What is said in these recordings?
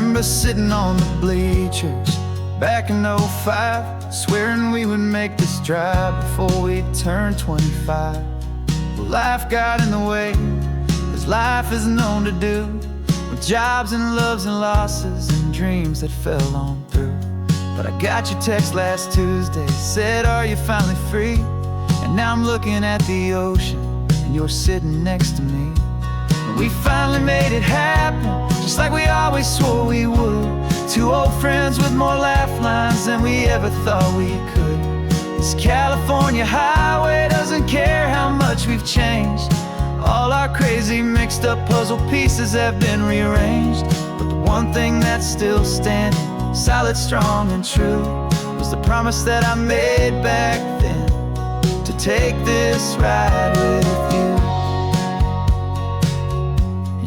remember sitting on the bleachers back in '05, swearing we would make this drive before we turned 25. Well, life got in the way, as life is known to do, with jobs and loves and losses and dreams that fell on through. But I got your text last Tuesday, said, are you finally free? And now I'm looking at the ocean, and you're sitting next to me. And we finally made it happen, just like we always swore we would. Two old friends with more laugh lines than we ever thought we could. This California highway doesn't care how much we've changed. All our crazy mixed up puzzle pieces have been rearranged. But the one thing that's still standing, solid, strong, and true, was the promise that I made back then, to take this ride with you.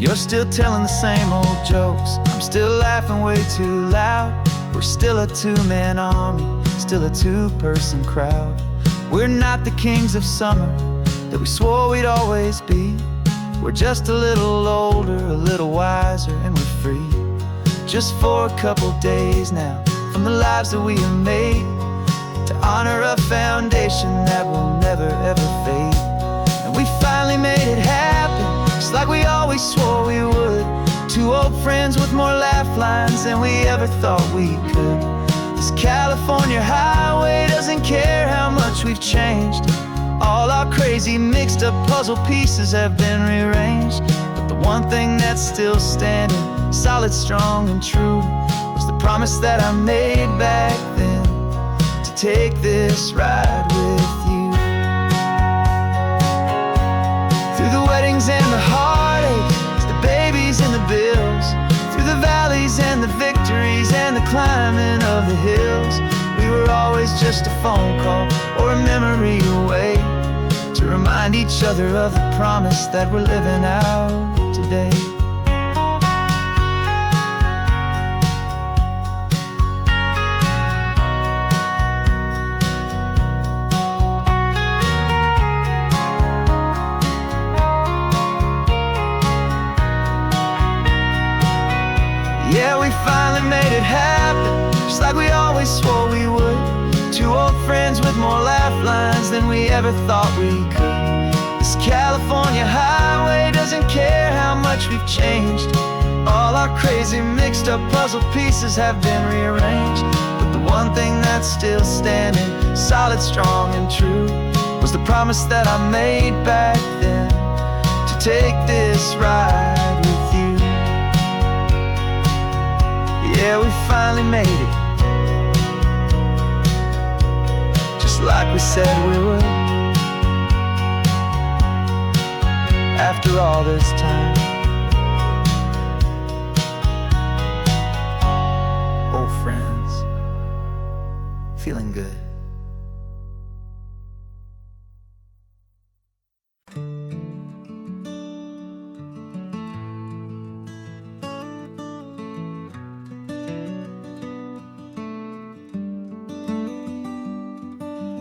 You're still telling the same old jokes, I'm still laughing way too loud. We're still a two-man army, still a two-person crowd. We're not the kings of summer that we swore we'd always be. We're just a little older, a little wiser, and we're free. Just for a couple days now, from the lives that we have made, to honor a foundation that will never ever fade. And we finally made it happen, just like we always swore we would. Two old friends with more laugh lines than we ever thought we could. This California highway doesn't care how much we've changed. All our crazy mixed up puzzle pieces have been rearranged. But the one thing that's still standing, solid, strong, and true, was the promise that I made back then, to take this ride with you. Through the weddings and the heartaches, the babies and the bills, through the valleys and the victories and the climbing of the hills, we were always just a phone call or a memory away, to remind each other of the promise that we're living out today. Yeah, we finally made it happen, just like we always swore we would. Two old friends with more laugh lines than we ever thought we could. This California highway doesn't care how much we've changed. All our crazy mixed up puzzle pieces have been rearranged. But the one thing that's still standing, solid, strong, and true, was the promise that I made back then, to take this ride with you. Yeah, we finally made it, just like we said we would. After all this time, old friends, feeling good.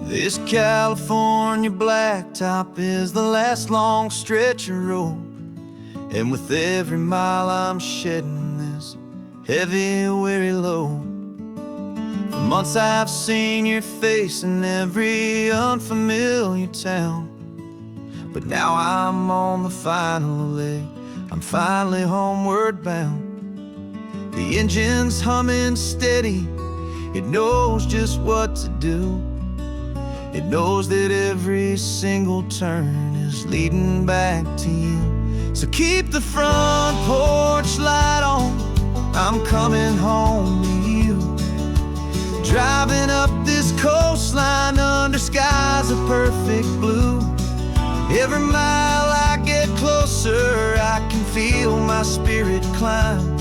This California blacktop is the last long stretch of road, and with every mile I'm shedding this heavy, weary load. For months I've seen your face in every unfamiliar town, but now I'm on the final leg, I'm finally homeward bound. The engine's humming steady, it knows just what to do. It knows that every single turn is leading back to you. So keep the front porch light on, I'm coming home to you. Driving up this coastline under skies of perfect blue. Every mile I get closer, I can feel my spirit climb,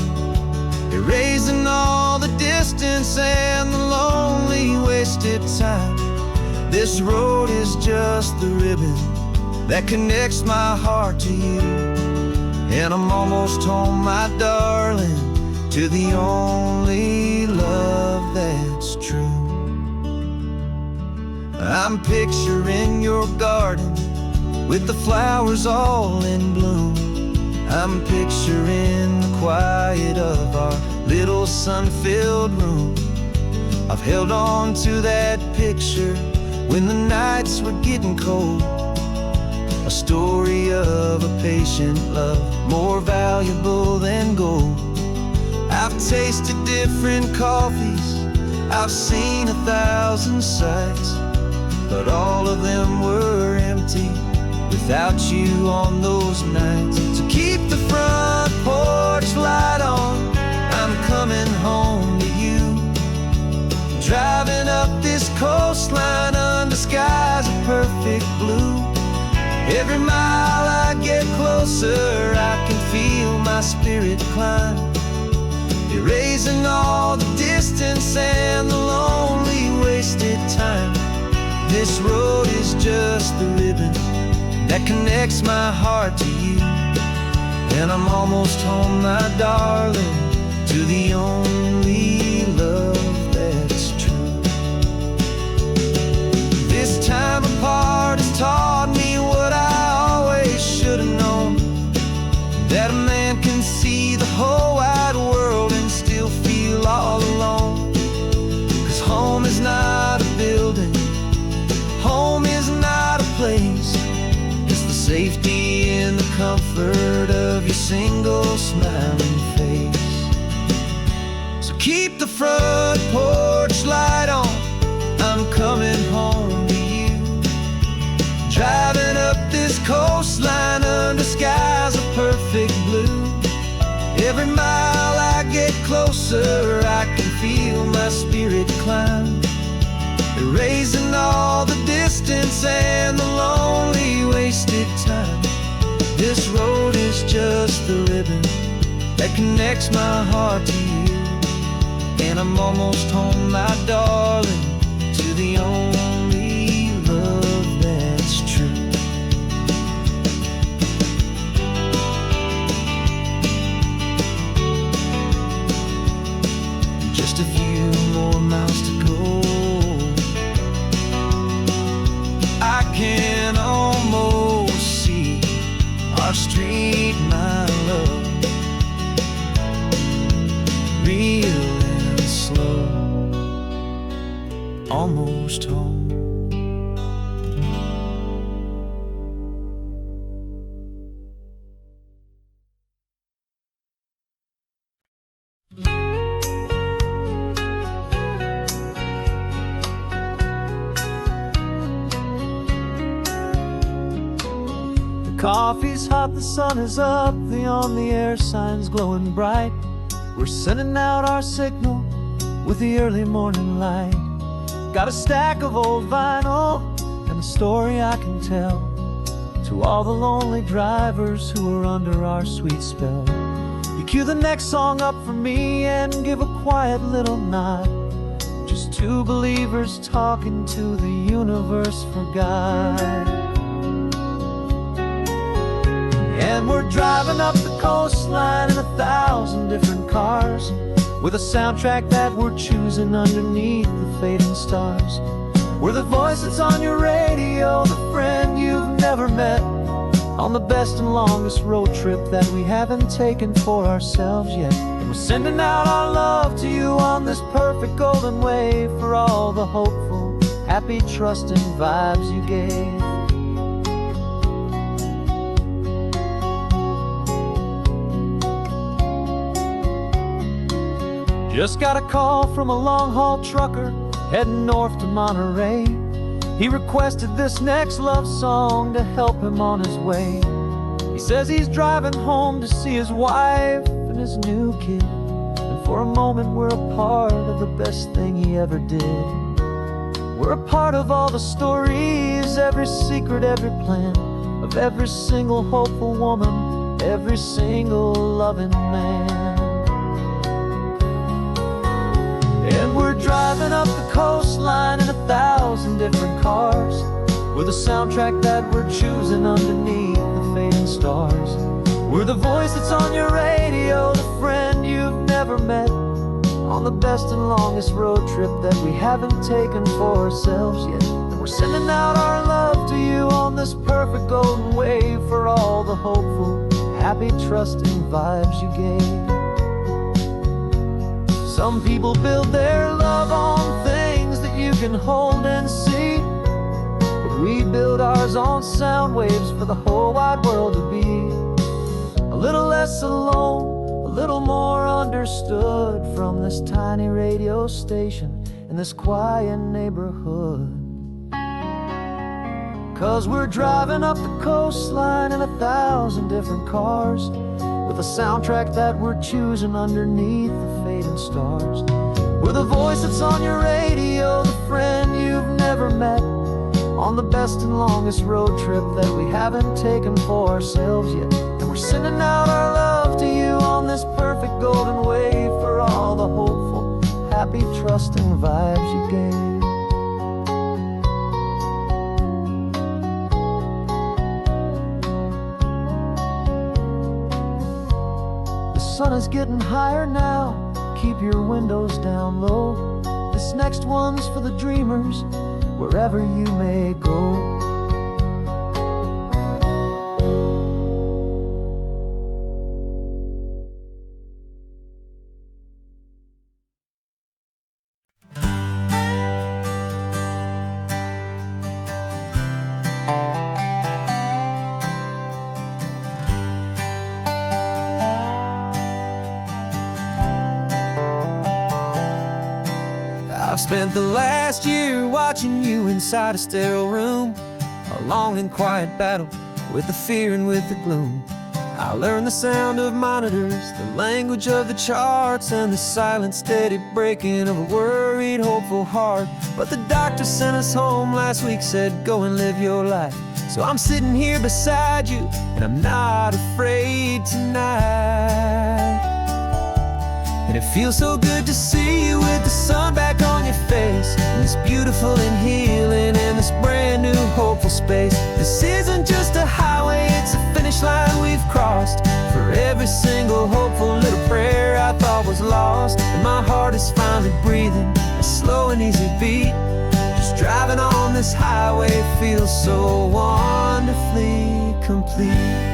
erasing all the distance and the lonely wasted time. This road is just the ribbon that connects my heart to you, and I'm almost home, my darling, to the only love that's true. I'm picturing your garden with the flowers all in bloom. I'm picturing the quiet of our little sun-filled room. I've held on to that picture when the nights were getting cold. A story of a patient love, more valuable than gold. I've tasted different coffees, I've seen 1,000 sights, but all of them were empty without you on those nights. So keep the front porch light on, I'm coming home to you. Driving up this coastline under skies of perfect blue. Every mile I get closer, I can feel my spirit climb, erasing all the distance and the lonely wasted time. This road is just the ribbon that connects my heart to you, and I'm almost home, my darling, to the only love that's true. This time apart has taught me what I always should have known, that a man can see the whole wide world and still feel all alone. 'Cause home is not a building, home is not a place, it's the safety and the comfort of your single smiling face. So keep the front porch light on, I'm coming home to you. Driving up this coastline under skies of perfect blue. Every mile I get closer, I can feel my spirit climb, erasing all the distance and the lonely wasted time. This road is just the ribbon that connects my heart to you, and I'm almost home, my darling, to the only love that's true. Just a few more miles to go, I can almost see our street, my love, real and slow, almost home. Coffee's hot, the sun is up, the on-the-air sign's glowing bright. We're sending out our signal with the early morning light. Got a stack of old vinyl and a story I can tell to all the lonely drivers who are under our sweet spell. You cue the next song up for me and give a quiet little nod. Just two believers talking to the universe for God. And we're driving up the coastline in 1,000 different cars, with a soundtrack that we're choosing underneath the fading stars. We're the voice that's on your radio, the friend you've never met, on the best and longest road trip that we haven't taken for ourselves yet. And we're sending out our love to you on this perfect golden wave, for all the hopeful, happy, trusting vibes you gave. Just got a call from a long-haul trucker heading north to Monterey. He requested this next love song to help him on his way. He says he's driving home to see his wife and his new kid, and for a moment we're a part of the best thing he ever did. We're a part of all the stories, every secret, every plan, of every single hopeful woman, every single loving man. And we're driving up the coastline in 1,000 different cars, with a soundtrack that we're choosing underneath the fading stars. We're the voice that's on your radio, the friend you've never met, on the best and longest road trip that we haven't taken for ourselves yet. And we're sending out our love to you on this perfect golden wave, for all the hopeful, happy, trusting vibes you gave. Some people build their love on things that you can hold and see, but we build ours on sound waves for the whole wide world to be a little less alone, a little more understood from this tiny radio station in this quiet neighborhood. 'Cause we're driving up the coastline in 1,000 different cars, with a soundtrack that we're choosing underneath the fading stars. We're the voice that's on your radio, the friend you've never met, on the best and longest road trip that we haven't taken for ourselves yet. And we're sending out our love to you on this perfect golden wave for all the hopeful, happy, trusting vibes you gave. The sun is getting higher now, keep your windows down low. This next one's for the dreamers, wherever you may go. I've spent the last year watching you inside a sterile room, a long and quiet battle with the fear and with the gloom. I learned the sound of monitors, the language of the charts, and the silent, steady breaking of a worried, hopeful heart. But the doctor sent us home last week, said, go and live your life. So I'm sitting here beside you, and I'm not afraid tonight. And it feels so good to see you with the sun back on your face, and this beautiful and healing in this brand new hopeful space. This isn't just a highway, it's a finish line we've crossed. For every single hopeful little prayer I thought was lost, and my heart is finally breathing a slow and easy beat. Just driving on this highway feels so wonderfully complete.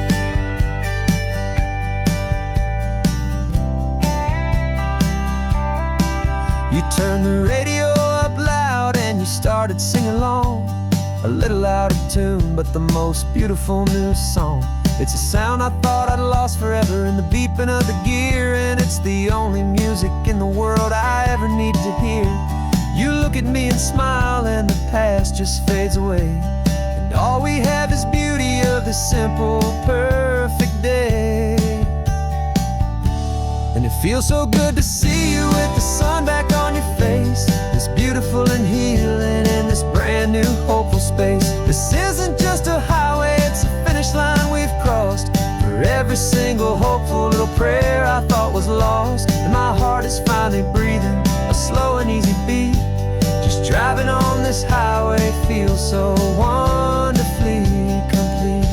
You turned the radio up loud and you started singing along, a little out of tune, but the most beautiful new song. It's a sound I thought I'd lost forever in the beeping of the gear, and it's the only music in the world I ever need to hear. You look at me and smile and the past just fades away, and all we have is beauty of this simple, perfect day. And it feels so good to see you with the sun back on your face, this beautiful and healing in this brand new hopeful space. This isn't just a highway, it's a finish line we've crossed. For every single hopeful little prayer I thought was lost, and my heart is finally breathing a slow and easy beat. Just driving on this highway feels so wonderfully complete.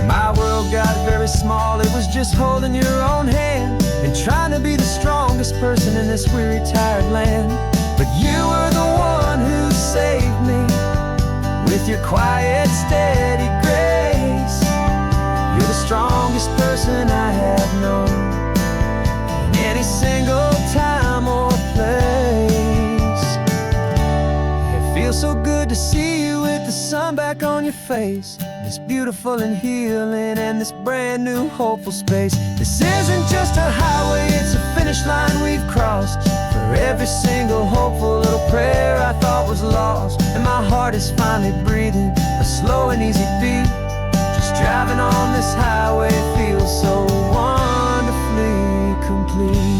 My world got very small, it was just holding your own hand and trying to be the strongest person in this weary, tired land. But you were the one who saved me with your quiet, steady grace. You're the strongest person I have known in any single time or place. It feels so good to see you with the sun back on your face, this beautiful and healing and this brand new hopeful space. This isn't just a highway, it's a finish line we've crossed. For every single hopeful little prayer I thought was lost, and my heart is finally breathing a slow and easy beat. Just driving on this highway feels so wonderfully complete.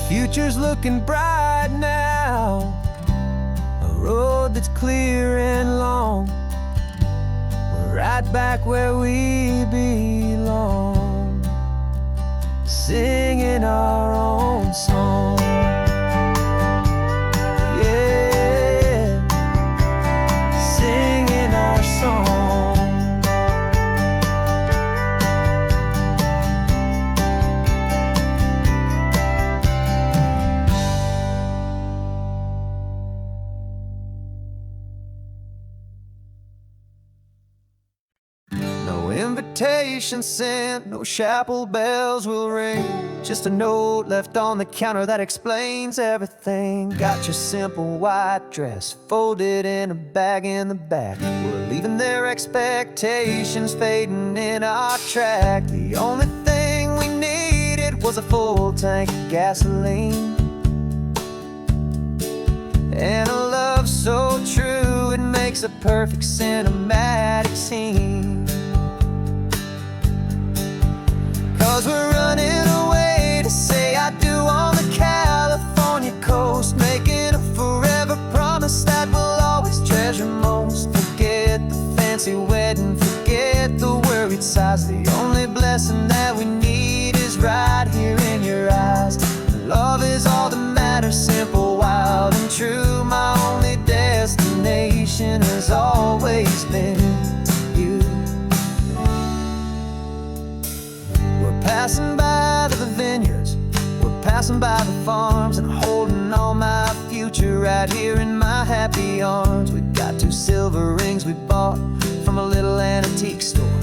Future's looking bright now, a road that's clear and long. We're right back where we belong, singing our own song. Yeah, singing our song. invitation sent, no chapel bells will ring. Just a note left on the counter that explains everything. Got your simple white dress folded in a bag in the back. We're leaving their expectations fading in our track. The only thing we needed was a full tank of gasoline, and a love so true it makes a perfect cinematic scene. 'Cause we're running away to say I do on the California coast, making a forever promise that we'll always treasure most. Forget the fancy wedding, forget the worried sighs. The only blessing that we need is right here in your eyes. Love is all that matters, simple, wild, and true. My only destination has always been you. We're passing by the vineyards, we're passing by the farms, and holding on my future right here in my happy arms. We've got 2 silver rings we bought from a little antique store,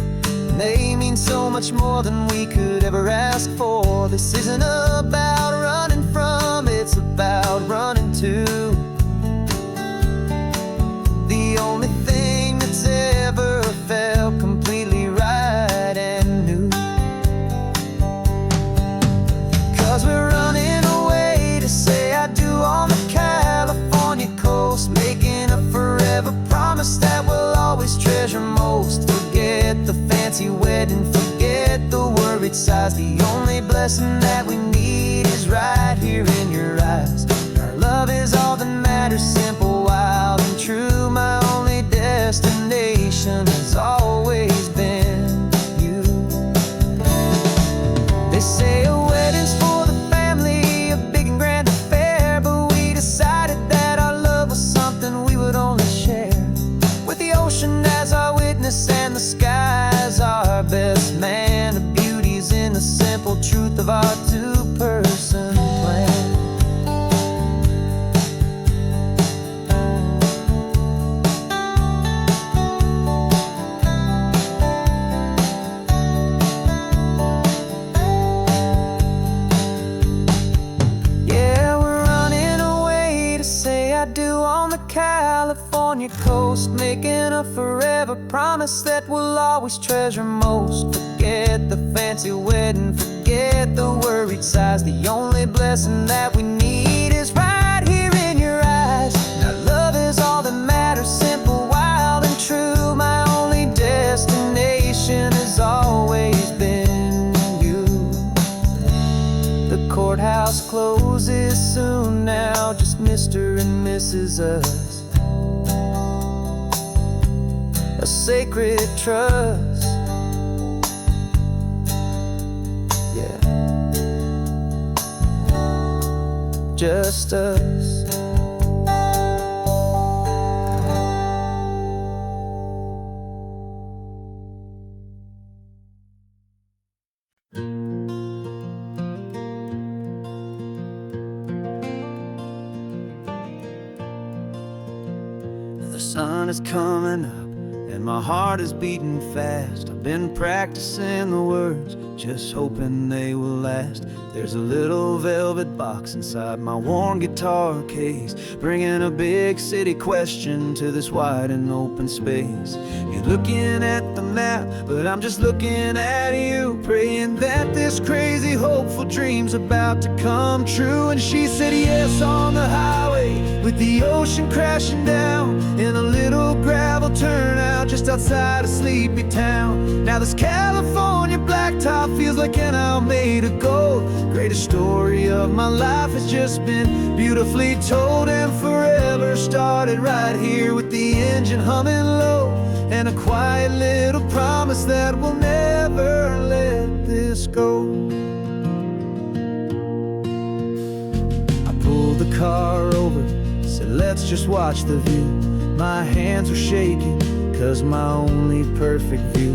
and they mean so much more than we could ever ask for. This isn't about running from, it's about running to the only thing that's ever felt completely right and new. 'Cause we're running away to say I do on the California coast, making a forever promise that we'll always treasure most. Forget the fancy wedding, forget the worried sighs. The only blessing that we need is right here in your eyes. Our love is all that matters, simple, wild, and true. My only destination has always been you. They say a wedding's for the family, a big and grand affair, but we decided that our love was something we would only share with the ocean as our witness and the sky as our best man. The beauty's in the simple truth of our 2-person plan. Yeah, we're running away to say I do on the California coast, making a forever promise that we'll always treasure most. Forget the fancy wedding, forget the worried sighs. The only blessing that we need is right here in your eyes. Now love is all that matters, simple, wild, and true. My only destination has always been you. The courthouse closes soon now, just Mr. and Mrs. Us. A sacred trust, yeah, just us. The sun is coming up and my heart is beating fast. I've been practicing the words, just hoping they will last. There's a little velvet box inside my worn guitar case, bringing a big city question to this wide and open space. You're looking at the map, but I'm just looking at you, praying that this crazy hopeful dream's about to come true. And she said yes on the highway, with the ocean crashing down in a little gravel turnout just outside of sleepy town. Now this California blacktop feels like an owl made of gold. Greatest story of my life has just been beautifully told, and forever started right here with the engine humming low, and a quiet little promise that we'll never let this go. I pulled the car over, said let's just watch the view. My hands were shaking, 'cause my only perfect view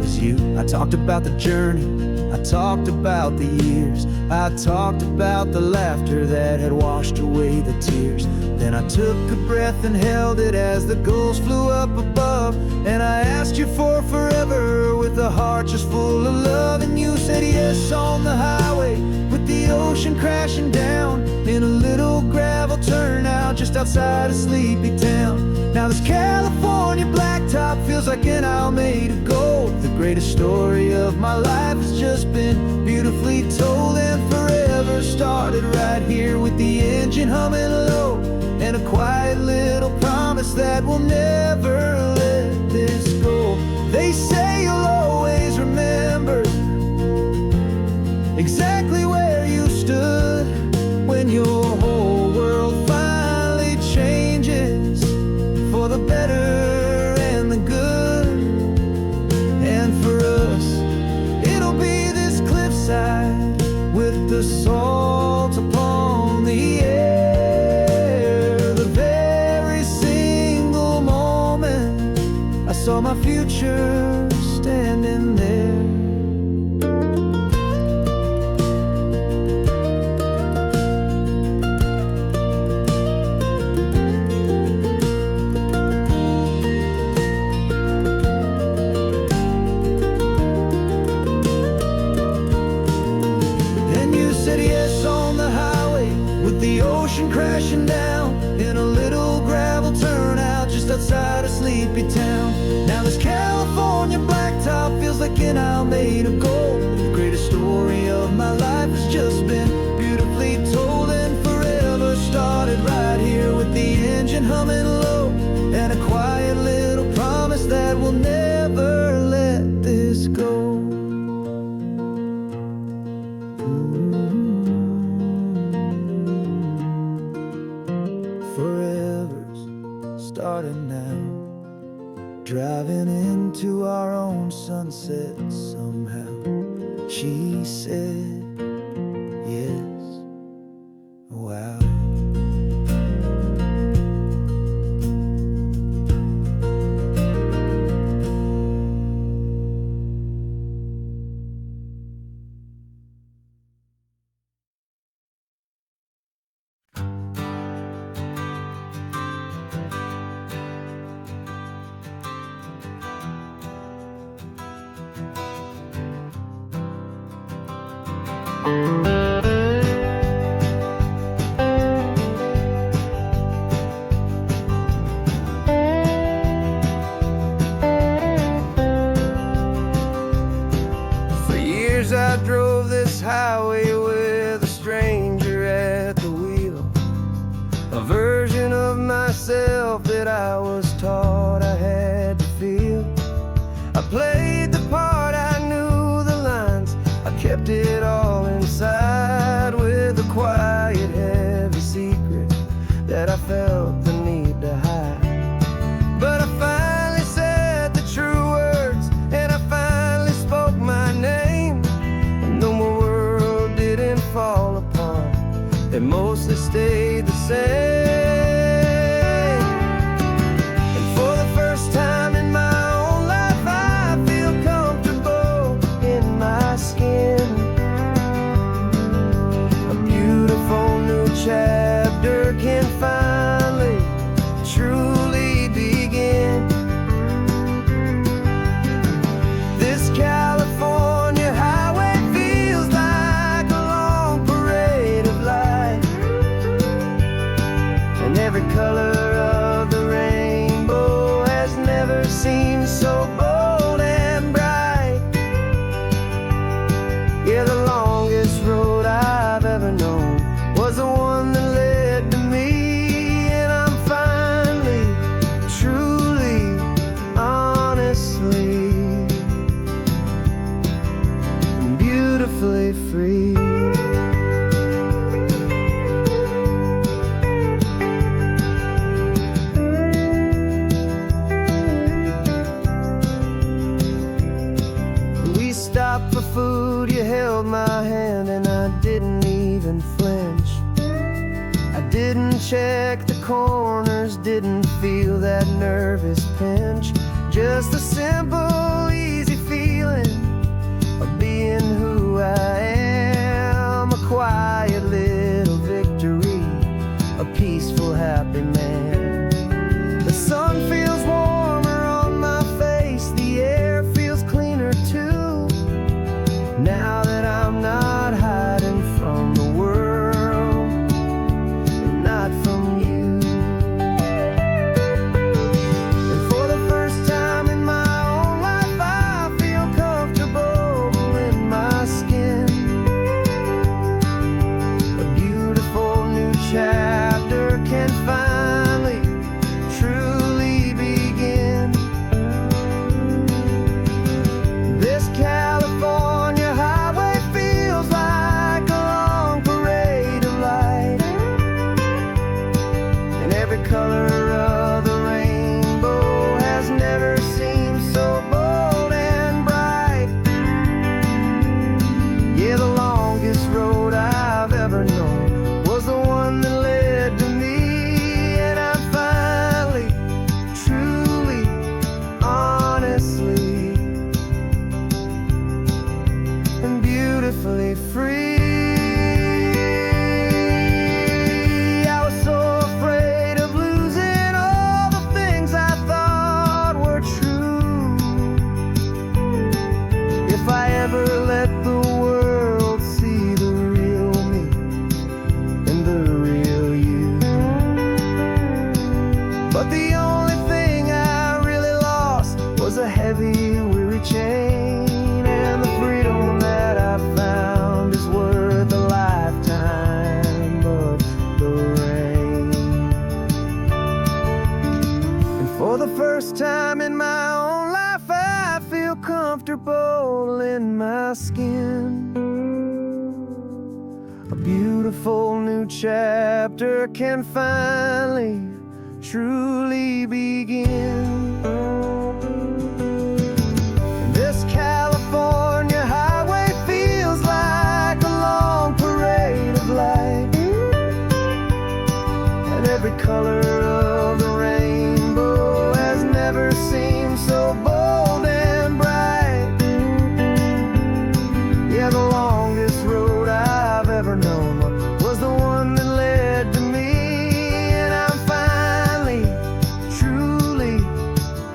was you. I talked about the journey, I talked about the years, I talked about the laughter that had washed away the tears. Then I took a breath and held it as the gulls flew up above. And I asked you for forever with a heart just full of love. And you said yes on the highway with the ocean crashing down in a little gravel turnout just outside of Sleepy Town. Now this California blacktop feels like an Alameda Gold. The greatest story of my life has just been beautifully told, and forever started right here with the engine humming low, and a quiet little promise that we'll never let this go. They say you'll always remember exactly where you stood when your whole world finally changes for the better and the good. And for us, it'll be this cliffside with the salt upon the air. The very single moment I saw my future standing there. The ocean crashing down in a little gravel turnout just outside of Sleepy Town. Now this California blacktop feels like an Alameda Gold. The greatest story of my life has just been beautifully told, and forever started right here with the engine humming low, and a quiet little promise that we'll never let this go. Forever's starting now, driving into our own sunset somehow. She said yes, wow. For years I drove this highway with a stranger at the wheel, a version of myself that I was taught I had to feel. I played the part, I knew the lines, I kept it all inside with a quiet, heavy secret that I felt the need to hide. But I finally said the true words, and I finally spoke my name. And though my world didn't fall apart, it mostly stayed the same. And for the first time in my own life, I feel comfortable in my skin. A beautiful new chapter can finally truly begin. This California highway feels like a long parade of light, and every color of the rainbow has never seemed so bold and bright. Yeah, the longest road I've ever known was the one that led to me, and I'm finally, truly, honestly, beautifully free. We stopped for food, you held my hand, and I didn't even flinch. I didn't check the corners, didn't feel that nervous pinch. Just a simple, easy feeling of being who I am, a quiet little victory, a peaceful, happy man. The sun feels warmer on my face, the air feels cleaner too, now that I'm not hiding from the world and not from you. And for the first time in my own life, I feel comfortable in my skin. A beautiful new chapter can finally truly begin. This California highway feels like a long parade of light, and every color of the rainbow has never seemed so bold and bright. Yeah, the longest road I've ever known was the one that led to me, and I'm finally, truly, honestly, and beautifully free. I was so afraid of losing all the things I thought were true. If I ever let the world see the real me and the real you. But the only thing I really lost was a heavy, weary chain, and the freedom that I found is worth a lifetime of the rain. And for the first time in my own life, I feel comfortable in my skin. A beautiful new chapter can finally, truly begin. This California highway feels like a long parade of light, and every color of the rainbow has never seemed so bold and bright. Yeah, the longest road I've ever known was the one that led to me, and I'm finally, truly,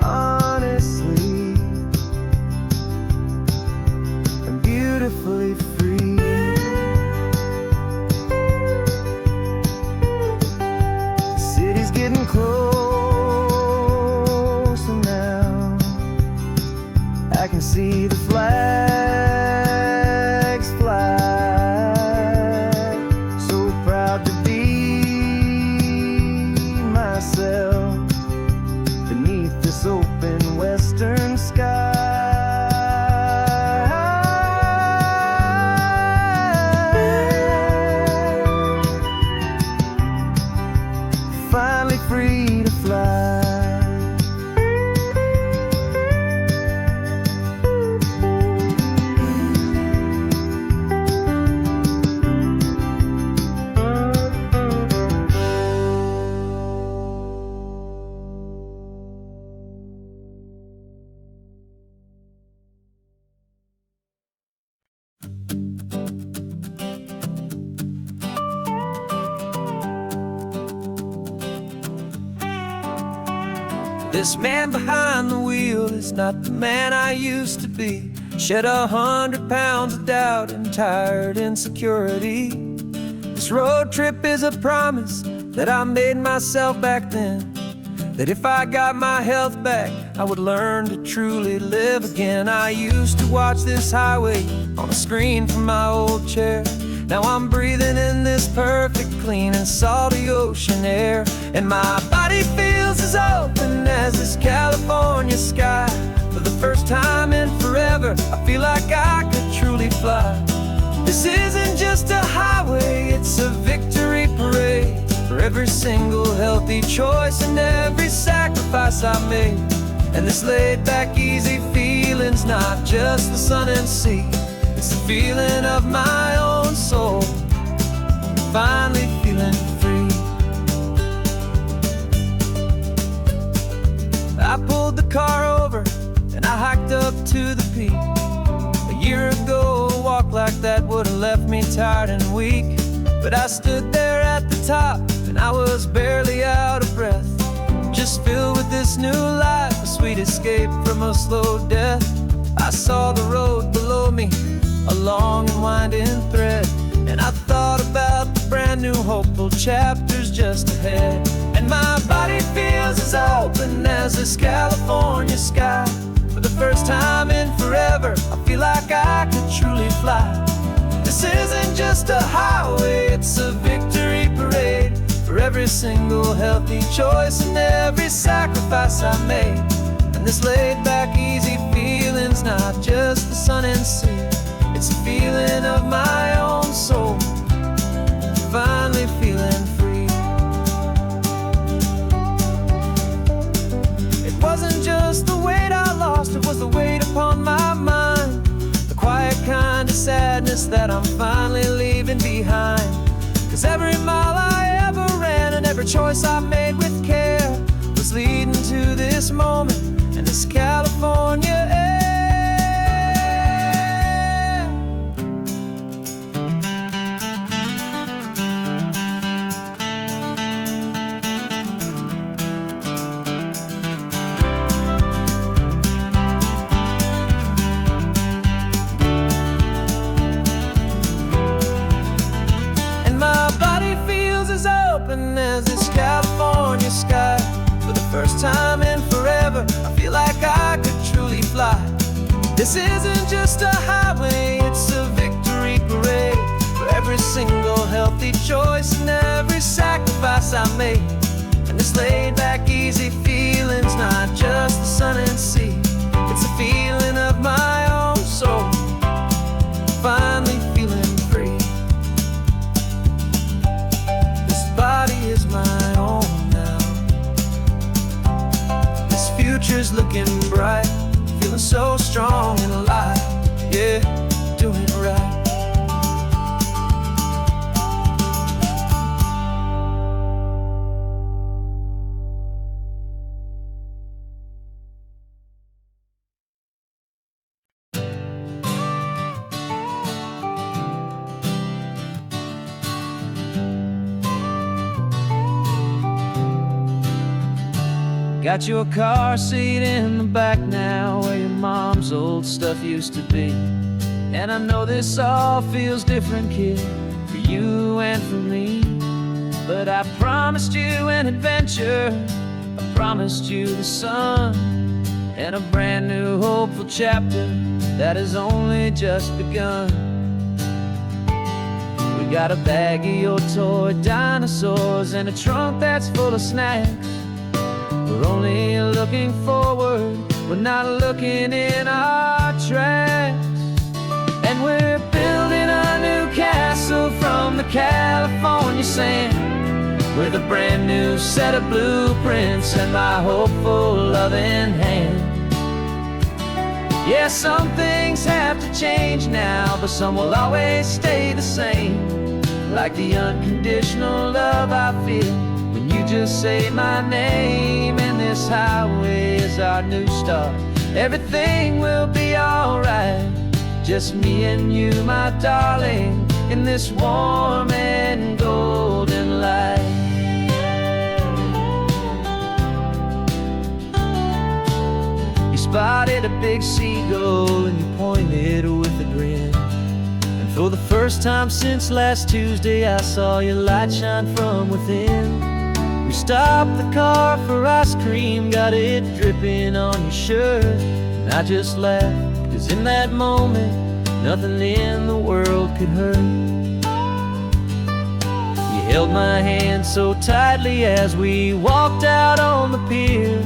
honestly, and beautifully free. The city's getting closer now. I can see the flags fly. So proud to be myself beneath this open western sky. Finally free to fly. This man behind the wheel is not the man I used to be. Shed 100 pounds of doubt and tired insecurity. This road trip is a promise that I made myself back then, that if I got my health back, I would learn to truly live again. I used to watch this highway on a screen from my old chair. Now I'm breathing in this perfect, clean and salty ocean air, and my body feels as open as this California sky. For the first time in forever, I feel like I could truly fly. This isn't just a highway, it's a victory parade for every single healthy choice and every sacrifice I made. And this laid back, easy feeling's not just the sun and sea, it's the feeling of my own soul, finally feeling free. I pulled the car over and I hiked up to the peak. A year ago, a walk like that would have left me tired and weak. But I stood there at the top, and I was barely out of breath, just filled with this new life, a sweet escape from a slow death. I saw the road below me, a long and winding thread, and I thought about the brand new hopeful chapters just ahead. And my body feels as open as this California sky. For the first time in forever, I feel like I could truly fly. This isn't just a highway, it's a victory parade for every single healthy choice and every sacrifice I made. And this laid-back, easy feeling's not just the sun and sea, it's a feeling of my own soul, finally feeling free. It wasn't just the weight I lost, it was the weight upon my mind, the quiet kind of sadness that I'm finally leaving behind. 'Cause every mile I ever ran and every choice I made with care was leading to this moment and this California air. As this California sky. For the first time in forever, I feel like I could truly fly. This isn't just a highway, it's a victory parade for every single healthy choice and every sacrifice I made. And this laid-back, easy feeling's not just the sun and sea, it's a feeling of my own soul, finally feeling free. Body is my own now. This future's looking bright, feeling so strong and alive. Yeah, doing it right. Got your car seat in the back now, where your mom's old stuff used to be. And I know this all feels different, kid, for you and for me. But I promised you an adventure, I promised you the sun, and a brand new hopeful chapter that has only just begun. We got a bag of your toy dinosaurs and a trunk that's full of snacks. We're only looking forward, we're not looking in our tracks. And we're building a new castle from the California sand, with a brand new set of blueprints and my hopeful loving hand. Yeah, some things have to change now, but some will always stay the same. Like the unconditional love I feel when you just say my name. And this highway is our new start, everything will be alright. Just me and you, my darling, in this warm and golden light. You spotted a big seagull and you pointed with a grin. And for the first time since last Tuesday, I saw your light shine from within. We stopped the car for ice cream, got it dripping on your shirt. And I just laughed, 'cause in that moment, nothing in the world could hurt. You held my hand so tightly as we walked out on the pier,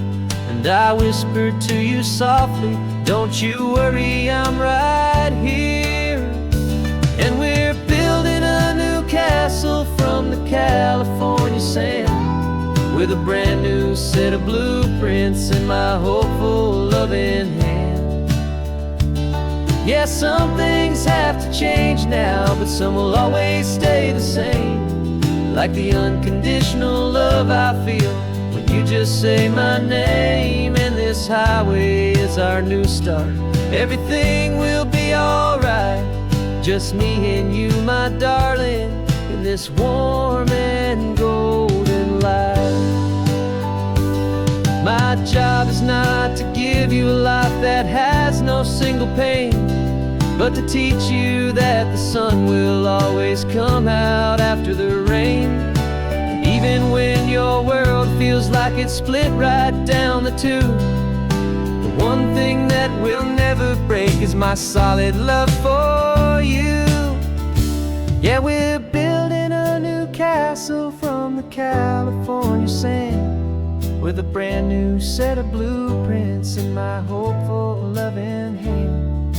and I whispered to you softly, don't you worry, I'm right here. And we're building a new castle from the California sand, with a brand new set of blueprints in my hopeful loving hand. Yeah, some things have to change now, but some will always stay the same. Like the unconditional love I feel when you just say my name. And this highway is our new start, everything will be alright. Just me and you, my darling, in this warm and golden life. My job is not to give you a life that has no single pain, but to teach you that the sun will always come out after the rain. Even when your world feels like it's split right down the two, the one thing that will never break is my solid love for you. Yeah, we're building a new castle from the California sand, with a brand new set of blueprints in my hopeful, loving hand.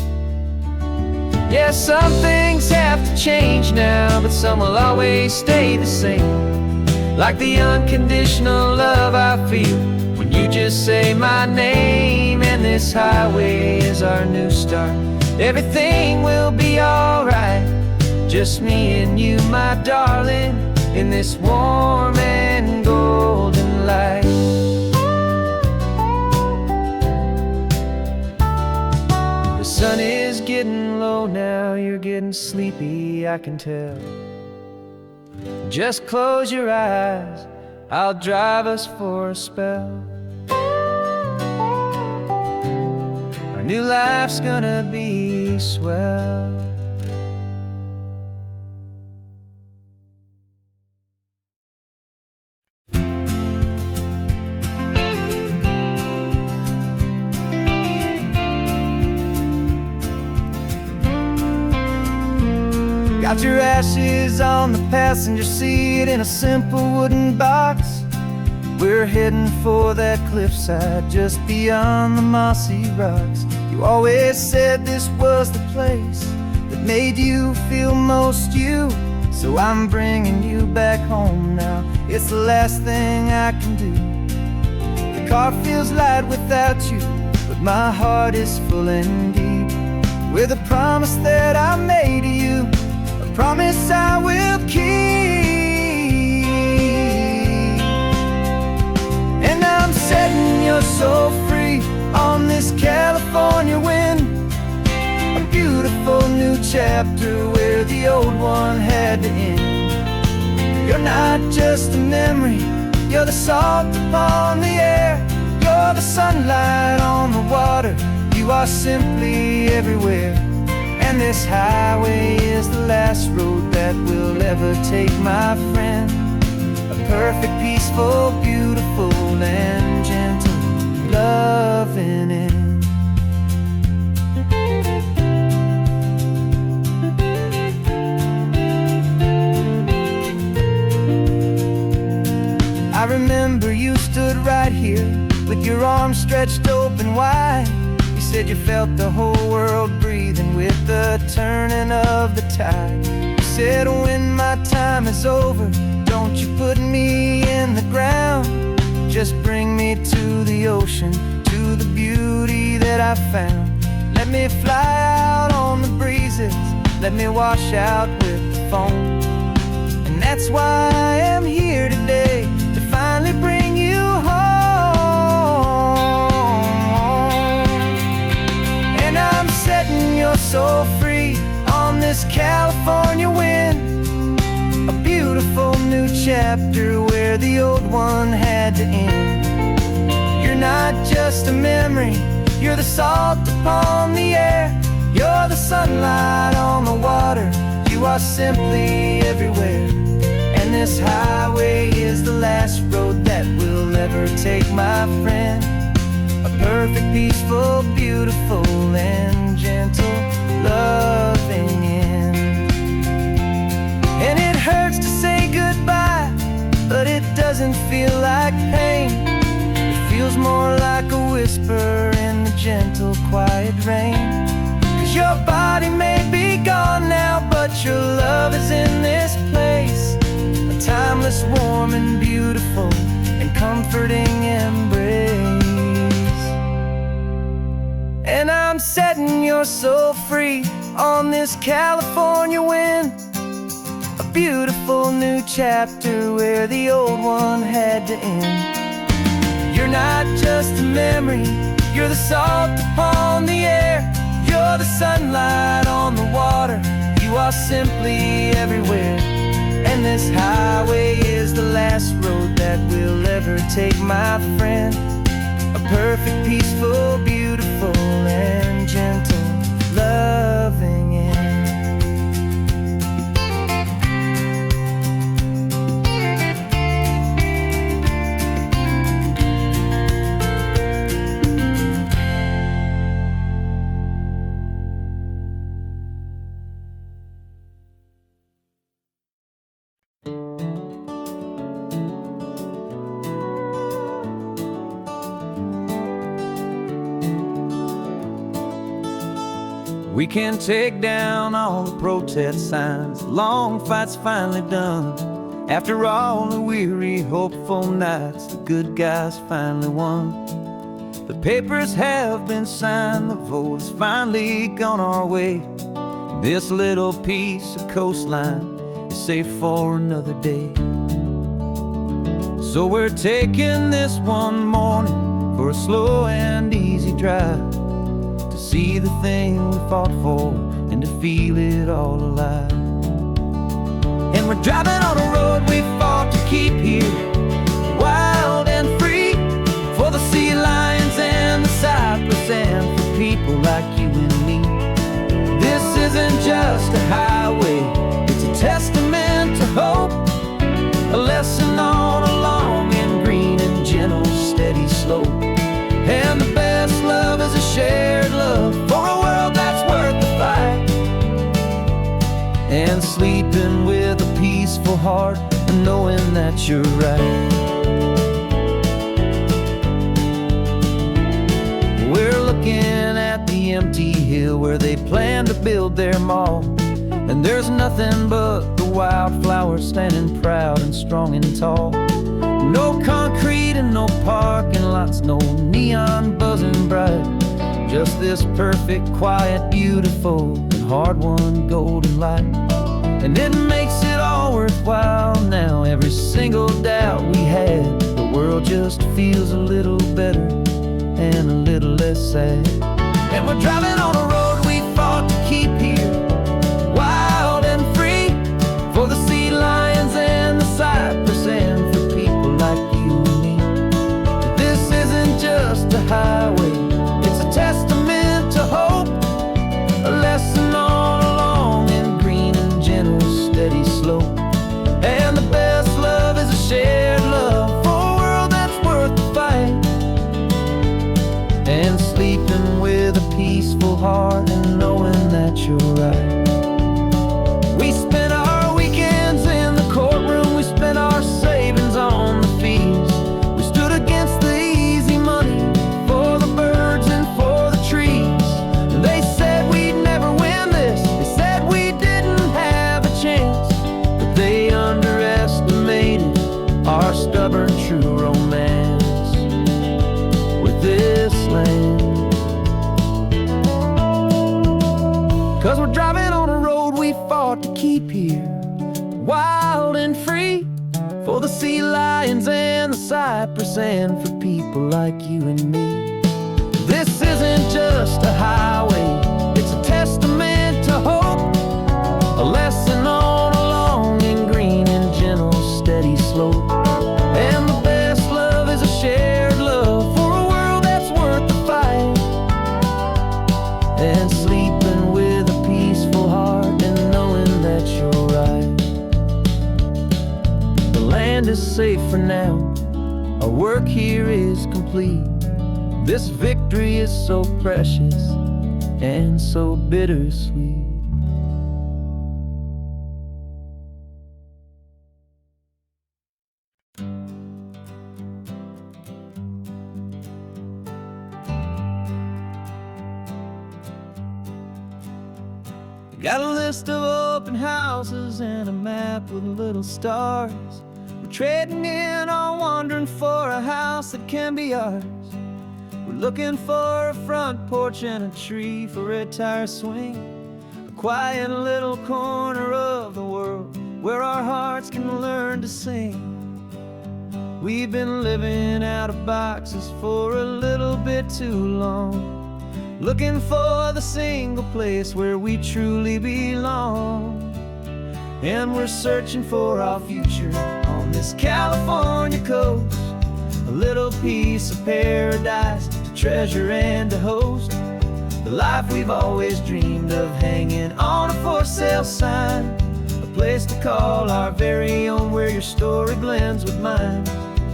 Yeah, some things have to change now, but some will always stay the same. Like the unconditional love I feel when you just say my name. And this highway is our new start. Everything will be alright. Just me and you, my darling, in this warm and golden light. The sun is getting low now, you're getting sleepy, I can tell. Just close your eyes, I'll drive us for a spell. Our new life's gonna be swell. Got your ashes on the passenger seat in a simple wooden box. We're heading for that cliffside just beyond the mossy rocks. You always said this was the place that made you feel most you. So I'm bringing you back home now. It's the last thing I can do. The car feels light without you, but my heart is full and deep with a promise that I made to you. Promise I will keep. And I'm setting your soul free on this California wind. A beautiful new chapter where the old one had to end. You're not just a memory, you're the salt upon the air. You're the sunlight on the water, you are simply everywhere. And this highway is the last road that we'll ever take, my friend. A perfect, peaceful, beautiful, and gentle loving end. I remember you stood right here with your arms stretched open wide. You said you felt the whole world breathing with the turning of the tide. You said when my time is over, don't you put me in the ground. Just bring me to the ocean, to the beauty that I found. Let me fly out on the breezes, let me wash out with the foam. And that's why I am here today, to finally bring you home. And I'm setting your soul free on this California wind. A beautiful new chapter where the old one had to end. You're not just a memory, you're the salt upon the air. You're the sunlight on the water, you are simply everywhere. And this highway is the last road that we'll ever take, my friend. A perfect, peaceful, beautiful, and gentle loving end. And it hurts to say goodbye, but it doesn't feel like pain. It feels more like a whisper in the gentle, quiet rain. 'Cause your body may be gone now, but your love is in this place. A timeless, warm, and beautiful, and comforting embrace. And I'm setting your soul free on this California wind. A beautiful new chapter where the old one had to end. You're not just a memory, you're the salt upon the air. You're the sunlight on the water, You are simply everywhere, and this highway is the last road that will ever take, my friend. A perfect, peaceful, beautiful, and gentle, loving end. We can take down all the protest signs, long fight's finally done. After all the weary, hopeful nights, the good guys finally won. The papers have been signed, the vote has finally gone our way. This little piece of coastline is safe for another day. So we're taking this one morning for a slow and easy drive, to see the thing we fought for and to feel it all alive. And we're driving on a road we fought to keep here, wild and free, for the sea lions and the cypress and for people like you and me. This isn't just a highway, it's a testament to hope, a lesson on a long and green and gentle steady slope. And the best love is a shared love for a world that's worth the fight, and sleeping with a peaceful heart and knowing that you're right. We're looking at the empty hill where they plan to build their mall, and there's nothing but the wildflowers standing proud and strong and tall. No concrete and no parking lots, no neon buzzing bright, just this perfect, quiet, beautiful, and hard-won golden light. And it makes it all worthwhile now, every single doubt we had. The world just feels a little better and a little less sad. And we're driving on a road we fought to keep here, wild and free, for the sea lions and the cypress and for people like you and me. This isn't just a highway, it's a testament to hope, a lesson on a long and green and gentle steady slope. And the best love is a shared love for a world that's worth the fight, and sleeping with a peaceful heart and knowing that you're right. We spent our weekends in the courtroom, we spent our savings on the fees. We stood against the easy money for the birds and for the trees. They said we'd never win this, they said we didn't have a chance, but they underestimated our stubborn true romance with this land. 'Cause we're driving on a road we fought to keep here, wild and free, for the sea lions and the cypress and for people like you and me. This isn't just a highway, it's a testament to hope, a lesson on a long and green and gentle steady slope. And the best love is a shared love for a world that's worth the fight, and sleeping with a peaceful heart and knowing that you're right. The land is safe for now, our work here is complete. This victory is so precious and so bittersweet. Got a list of open houses and a map with little stars. We're trading in our wandering for a house that can be ours. We're looking for a front porch and a tree for a tire swing, a quiet little corner of the world where our hearts can learn to sing. We've been living out of boxes for a little bit too long. looking for the single place where we truly belong. And we're searching for our future on this California coast, a little piece of paradise to treasure and to host, the life we've always dreamed of, hanging on a for sale sign, a place to call our very own, where your story blends with mine.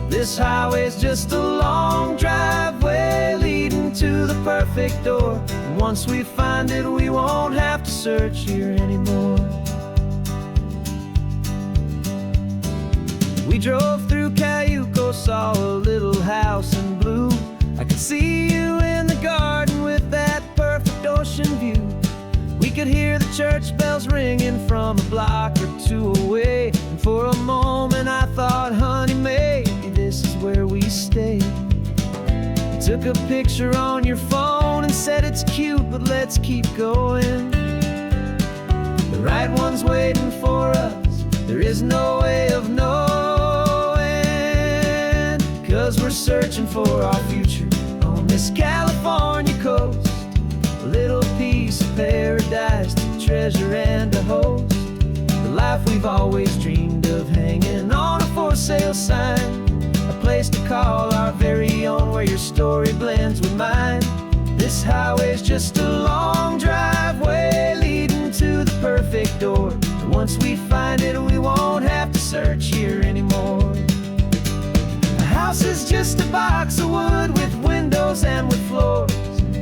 This highway's just a long driveway leading to the perfect door, and once we find it, we won't have to search here anymore. We drove through Cayuco, saw a little house in blue. I could see you in the garden with that perfect ocean view. We could hear the church bells ringing from a block or two away, and for a moment I thought, honey, maybe this is where we stay. You took a picture on your phone and said it's cute, but let's keep going. The right one's waiting for us, there is no way of knowing, 'cause we're searching for our future on this California coast, a little piece of paradise to treasure and to host, the life we've always dreamed of, hanging on a for sale sign, a place to call our very own, where your story blends with mine. This highway's just a long driveway leading to the perfect door, and once we find it, we won't have to search here anymore. A house is just a box of wood with windows and with floors,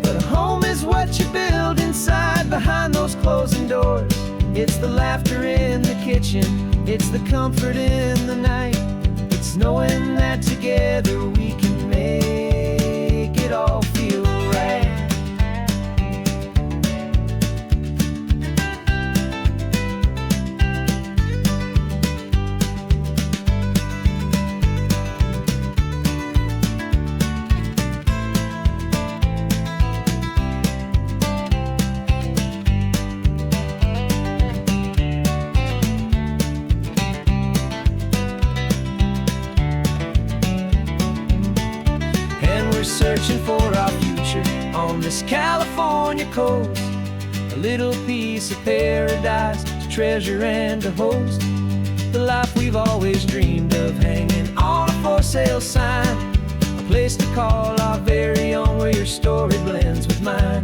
but a home is what you build inside behind those closing doors. It's the laughter in the kitchen, it's the comfort in the night, it's knowing that together we can make it all feel right. Searching for our future on this California coast, a little piece of paradise to treasure and to host, the life we've always dreamed of, hanging on a for sale sign, a place to call our very own, where your story blends with mine.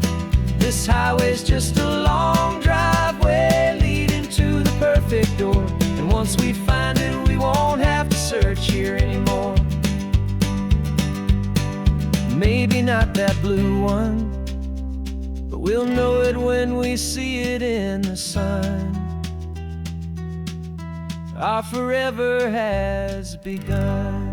This highway's just a long driveway leading to the perfect door, and once we find it, we won't have to search here anymore. Maybe not that blue one, but we'll know it when we see it in the sun. Our forever has begun.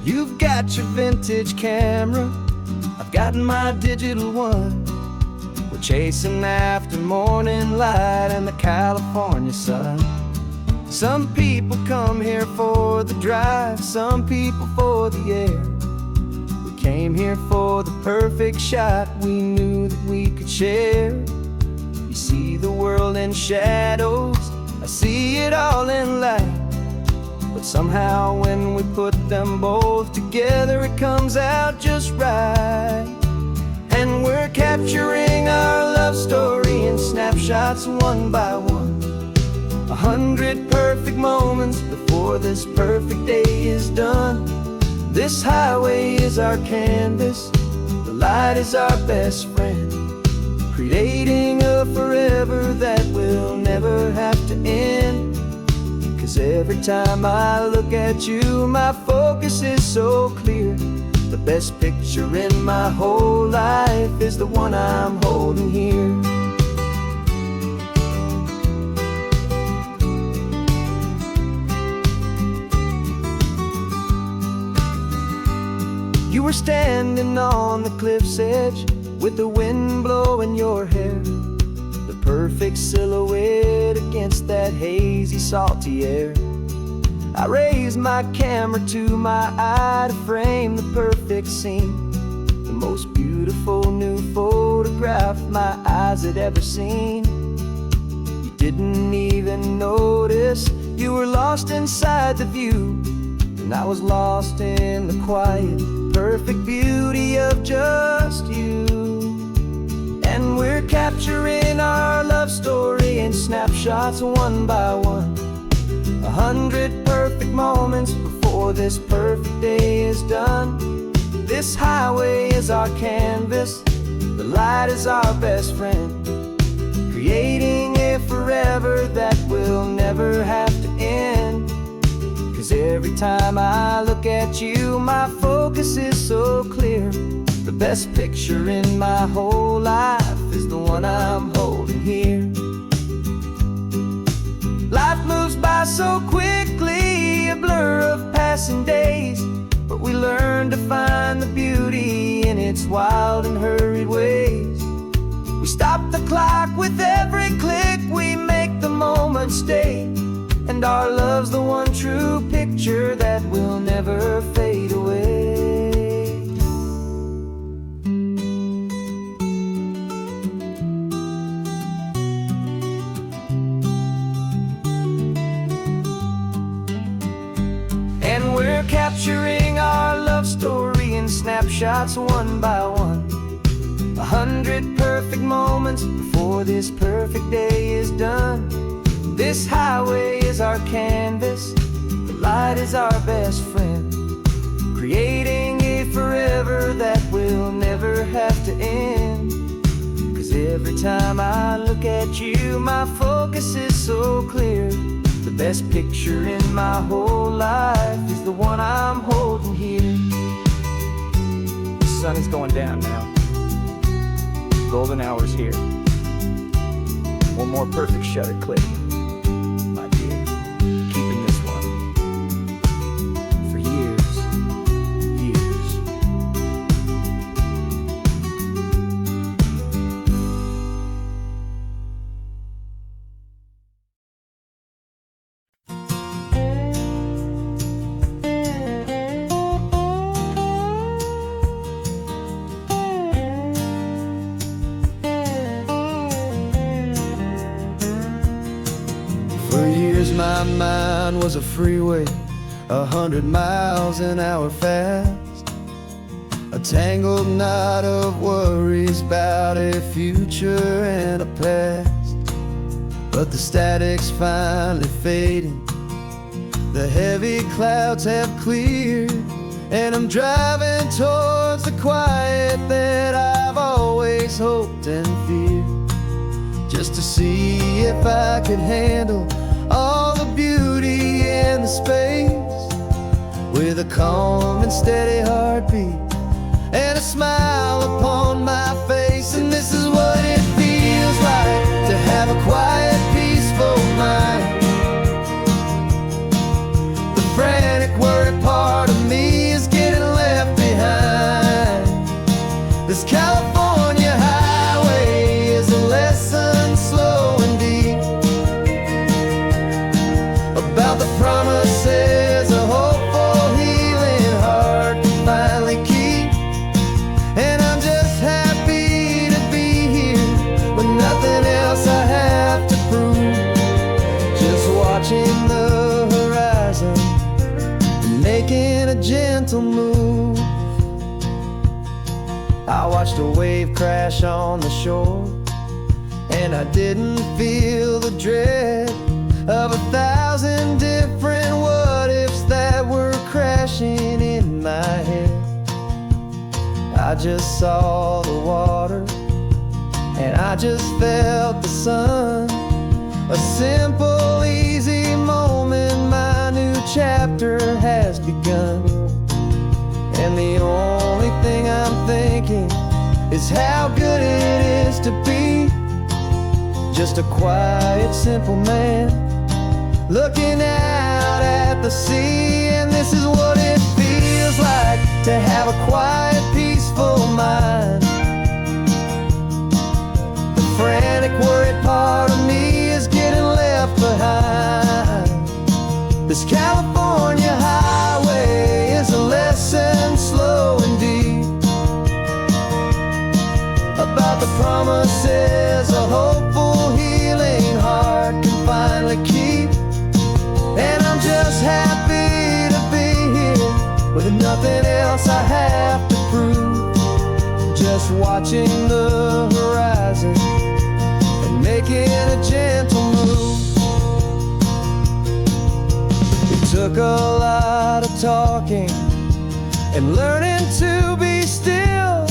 You've got your vintage camera, I've got my digital one. We're chasing after morning light and the California sun. Some people come here for the drive, some people for the air. We came here for the perfect shot we knew that we could share. You see the world in shadows, I see it all in light. But somehow when we put them both together, it comes out just right. And we're capturing our love story in snapshots one by one, 100 perfect moments before this perfect day is done. This highway is our canvas, the light is our best friend, creating a forever that will never have to end. 'Cause every time I look at you, my focus is so clear. The best picture in my whole life is the one I'm holding here. You were standing on the cliff's edge with the wind blowing your hair, the perfect silhouette silhouette against that hazy, salty air. I raised my camera to my eye to frame the perfect scene, the most beautiful new photograph my eyes had ever seen. You didn't even notice you were lost inside the view, and I was lost in the quiet, perfect beauty of just you. And we're capturing our love story in snapshots one by one, 100 perfect moments before this perfect day is done. This highway is our canvas, the light is our best friend, creating a forever that will never have to end. 'Cause every time I look at you, my focus is so clear. The best picture in my whole life is the one I'm holding here. Life moves by so quickly, a blur of passing days, but we learn to find the beauty in its wild and hurried ways. We stop the clock with every click, we make the moment stay, and our love's the one true picture that will never fade away. And we're capturing our love story in snapshots one by one, 100 perfect moments before this perfect day is done. This highway is our canvas, the light is our best friend, creating a forever that will never have to end. 'Cause every time I look at you, my focus is so clear. The best picture in my whole life is the one I'm holding here. The sun is going down now. Golden hour's here. One more perfect shutter click, my dear. Keeping this one for years, years. For years my mind was a freeway, 100 miles an hour fast, a tangled knot of worries about a future and a past. But the static's finally fading, the heavy clouds have cleared, and I'm driving towards the quiet that I've always hoped and feared, just to see if I could handle all the beauty and the space, with a calm and steady heartbeat and a smile upon my face. And this is what it feels like to have a quiet, peaceful mind. The frantic, worried part of me is getting left behind. This California highway is a lesson slow and deep about the promises a hopeful, healing heart can finally keep. And I'm just happy to be here with nothing else I have to prove, just watching the horizon and making a gentle move. I watched a wave crash on the shore, and I didn't feel the dread of 1,000 different what-ifs that were crashing in my head. I just saw the water, and I just felt the sun. A simple, easy moment, my new chapter has begun. And the only thing I'm thinking is how good it is to be just a quiet, simple man looking out at the sea. And this is what it feels like to have a quiet, peaceful mind. The frantic, worried part of me is getting left else I have to prove. Just watching the horizon and making a gentle move. It took a lot of talking and learning to be still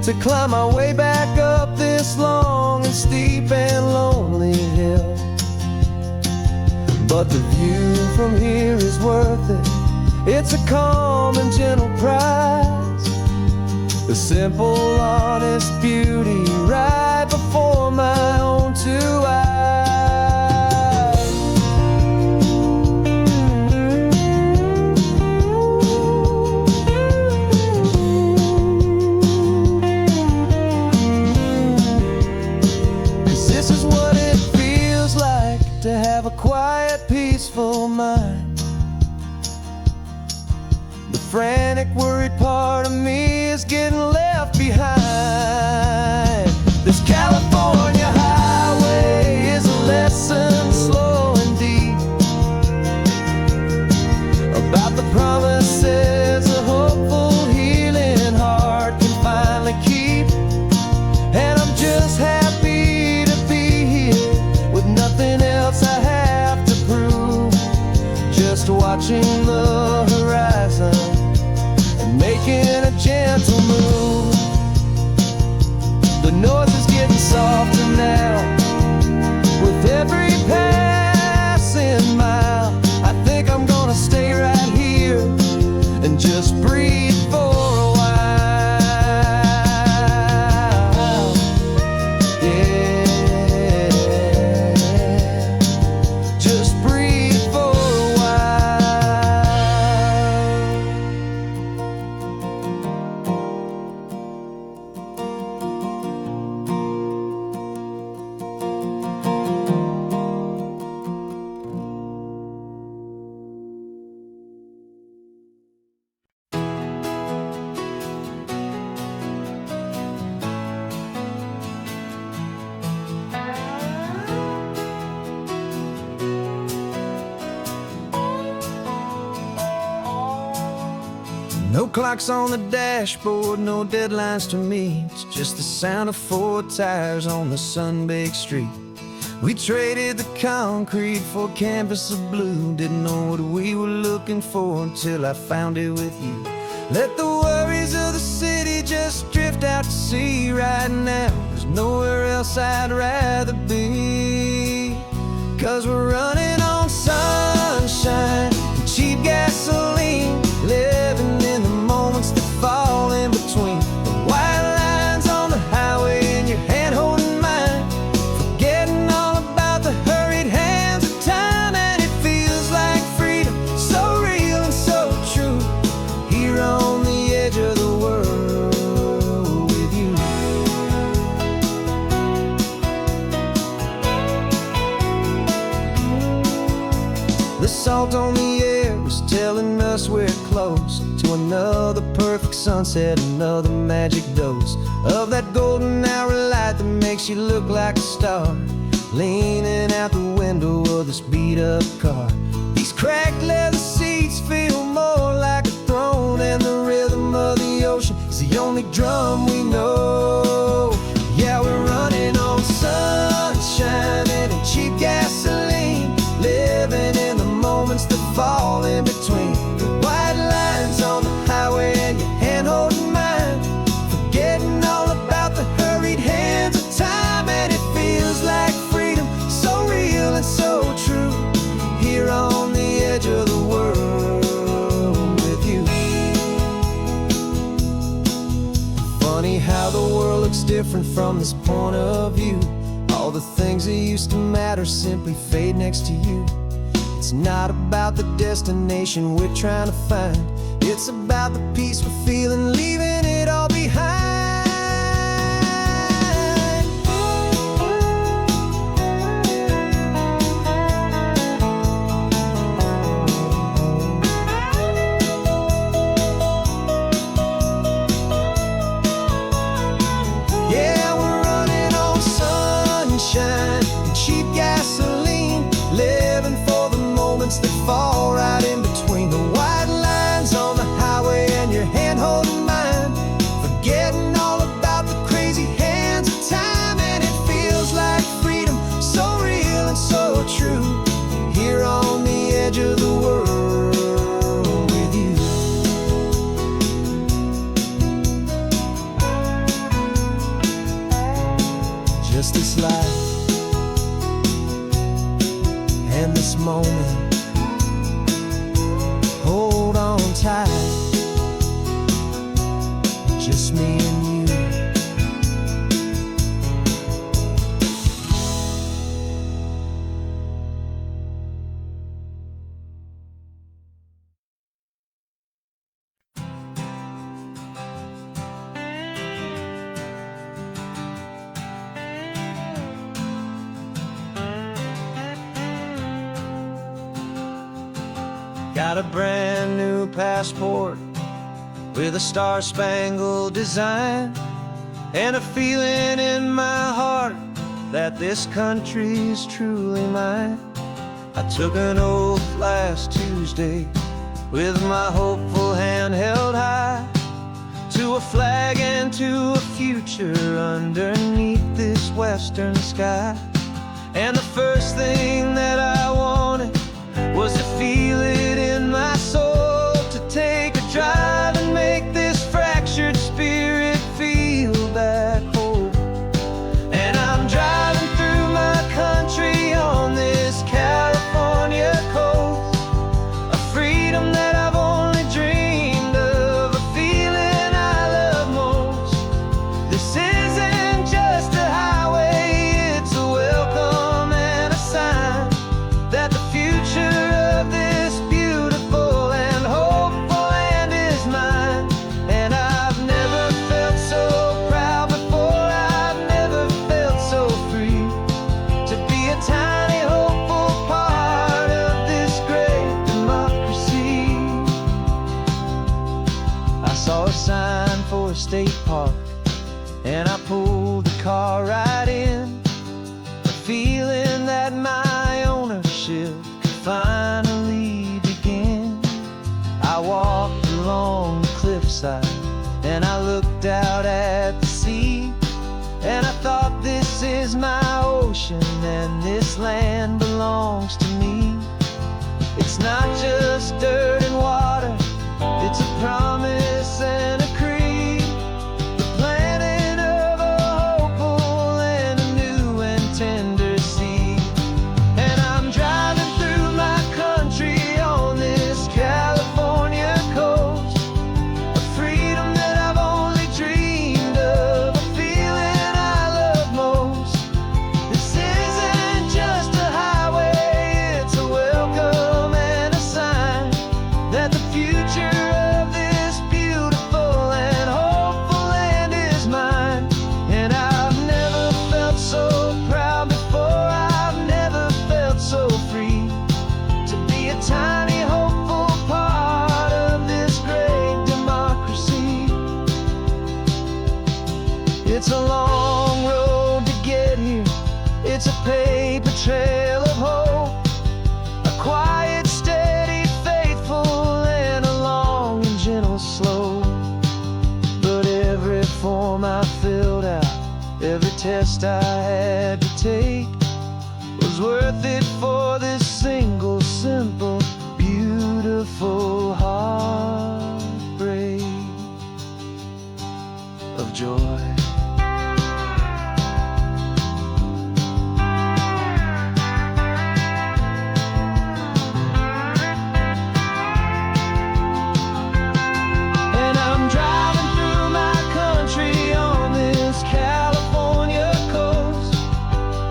to climb my way back up this long and steep and lonely hill. But the view from here is worth it. It's a calm and gentle prize, the simple, honest beauty right before my own two eyes. This is what it feels like to have a quiet, peaceful mind. The frantic, worried part of me is getting left behind. This California highway is a lesson slow and deep about the promises a hopeful, healing heart can finally keep. And I'm just happy to be here with nothing else I have to prove. Just watching the horizon and making a gentle move. The noise is getting softer now with every passing mile. I think I'm gonna stay right here and just breathe for a while. Yeah, just breathe for a No clocks on the dashboard, no deadlines to meet. It's just the sound of 4 tires on the sun-baked street. We traded the concrete for a canvas of blue. Didn't know what we were looking for until I found it with you. Let the worries of the city just drift out to sea right now. There's nowhere else I'd rather be. 'Cause we're running on sunshine and cheap gasoline, living in the moments that fall in between. The white lines on the highway and your hand holding mine, forgetting all about the hurried hands of time. And it feels like freedom, so real and so true, here on the edge of the world with you. The salt on the air is telling us we're close to another perfect sunset, another magic dose of that golden hour light that makes you look like a star, leaning out the window of this beat-up car. These cracked leather seats feel more like a throne, and the rhythm of the ocean is the only drum we know. Yeah, we're running on sunshine and cheap gasoline, living in the moments that fall in between. The white lines on the highway and your hand holding mine, forgetting all about the hurried hands of time. And it feels like freedom, so real and so true, here on the edge of the world with you. Funny how the world looks different from this point of view. All the things that used to matter simply fade next to you. It's not about the destination we're trying to find, it's about the peace we're feeling, leaving it all behind. Yeah, we're running on sunshine and cheap gasoline, living for the moments that fall right in between. The white lines on the highway and your hand this moment. Hold on tight, just me and you. Got a brand new passport with a star-spangled design, and a feeling in my heart that this country's truly mine. I took an oath last Tuesday with my hopeful hand held high, to a flag and to a future underneath this western sky. And the first thing that I wanted was to feel it in my soul, to take a drive and make this fractured spirit feel back home. And I'm driving through my country on this California coast, a freedom that I've only dreamed of, a feeling I love most. This isn't just a highway, it's a welcome and a sign that the future of this beautiful and hopeful land is mine. And I've never felt so proud before, I've never felt so free, to be a tiny hopeful part of this great democracy. I saw a sign for a state park, and I pulled the car right in, a feeling that my ownership could finally begin. I walked along the cliffside and I looked out at the sea, and I thought, this is my ocean and this land belongs to me. It's not just dirt and water, it's a promise and a creed, the planting of a hopeful and a new and tender seed. And I'm driving through my country on this California coast, a freedom that I've only dreamed of, a feeling I love most. This isn't just a highway, it's a welcome and a sign that the future of this beautiful and hopeful land is mine. And I've never felt so proud before, I've never felt so free, to be a tiny hopeful part of this great democracy. It's a long road to get here, it's a paper trail of hope, a quiet, steady, faithful, and a long and gentle slope. But every form I filled out, every test I had to take, was worth it for this single, simple, beautiful heartbreak of joy. And I'm driving through my country on this California coast,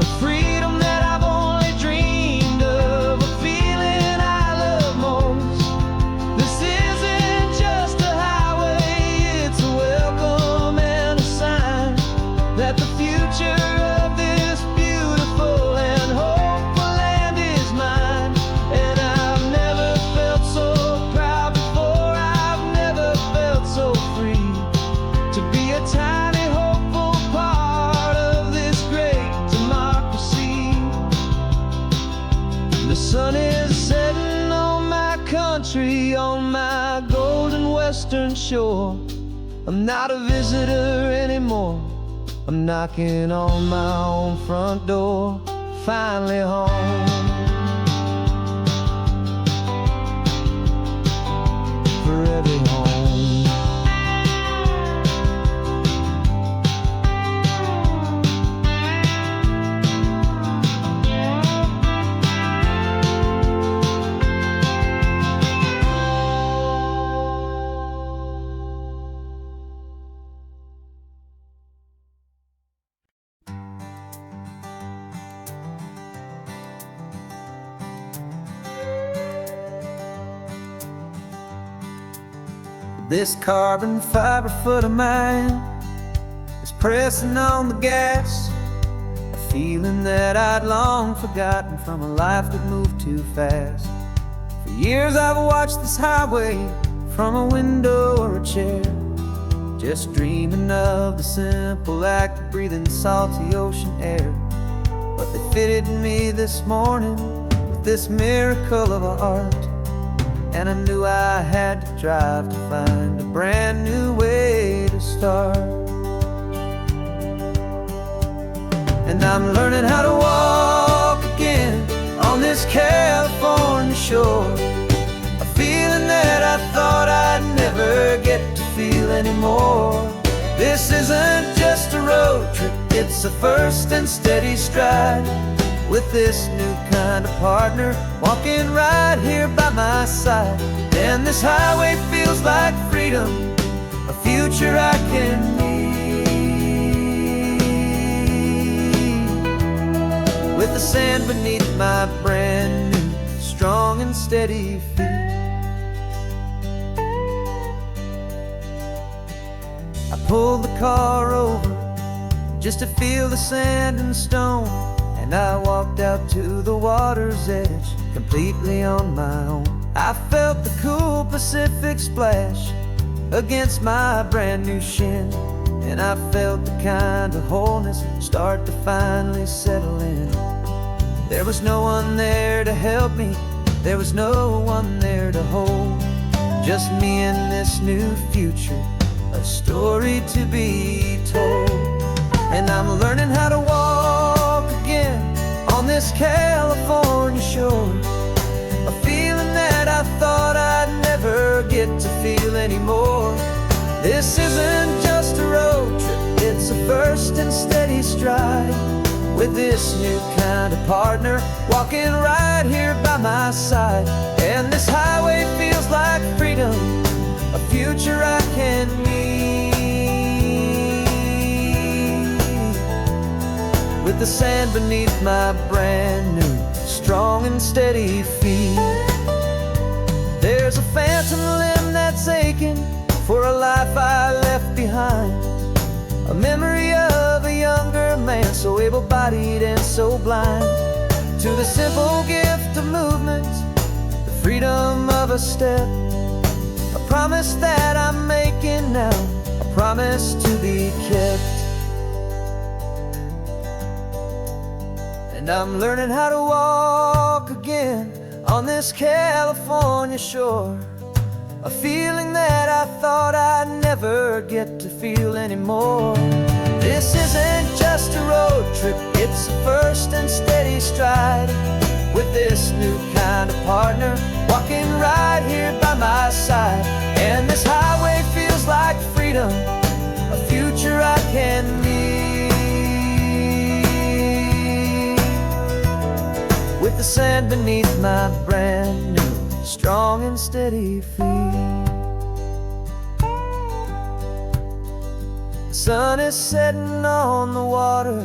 a freedom that I've only dreamed of, a feeling I love most. This isn't just a highway, it's a welcome and a sign that the future of this beautiful and hopeful land is mine. And I've never felt so proud before, I've never felt so free, to be a tiny hopeful part of this great democracy. The sun is setting on my country, on my golden western shore. I'm not a visitor anymore, I'm knocking on my own front door, finally home. For every home. This carbon fiber foot of mine is pressing on the gas, a feeling that I'd long forgotten from a life that moved too fast. For years I've watched this highway from a window or a chair, just dreaming of the simple act of breathing salty ocean air. But they fitted me this morning with this miracle of art, and I knew I had to drive to find a brand new way to start. And I'm learning how to walk again on this California shore, a feeling that I thought I'd never get to feel anymore. This isn't just a road trip, it's a first and steady stride, with this new kind of partner walking right here by my side. And this highway feels like freedom, a future I can need, with the sand beneath my brand new strong and steady feet. I pulled the car over just to feel the sand and stone, and I walked out to the water's edge completely on my own. I felt the cool Pacific splash against my brand new shin, and I felt the kind of wholeness start to finally settle in. There was no one there to help me, there was no one there to hold, just me and this new future, a story to be told. And I'm learning how to walk again on this California shore, a feeling that I thought I'd never get to feel anymore. This isn't just a road trip, it's a first and steady stride, with this new kind of partner walking right here by my side. And this highway feels like freedom, a future I can need, with the sand beneath my brand new strong and steady feet. There's a phantom limb that's aching for a life I left behind, a memory of a younger man, so able-bodied and so blind, to the simple gift of movement, the freedom of a step, a promise that I'm making now, a promise to be kept. And I'm learning how to walk again on this California shore, a feeling that I thought I'd never get to feel anymore. This isn't just a road trip, it's a first and steady stride, with this new kind of partner walking right here by my side. And this highway feels like freedom, a future I can need, with the sand beneath my brand new strong and steady feet. The sun is setting on the water,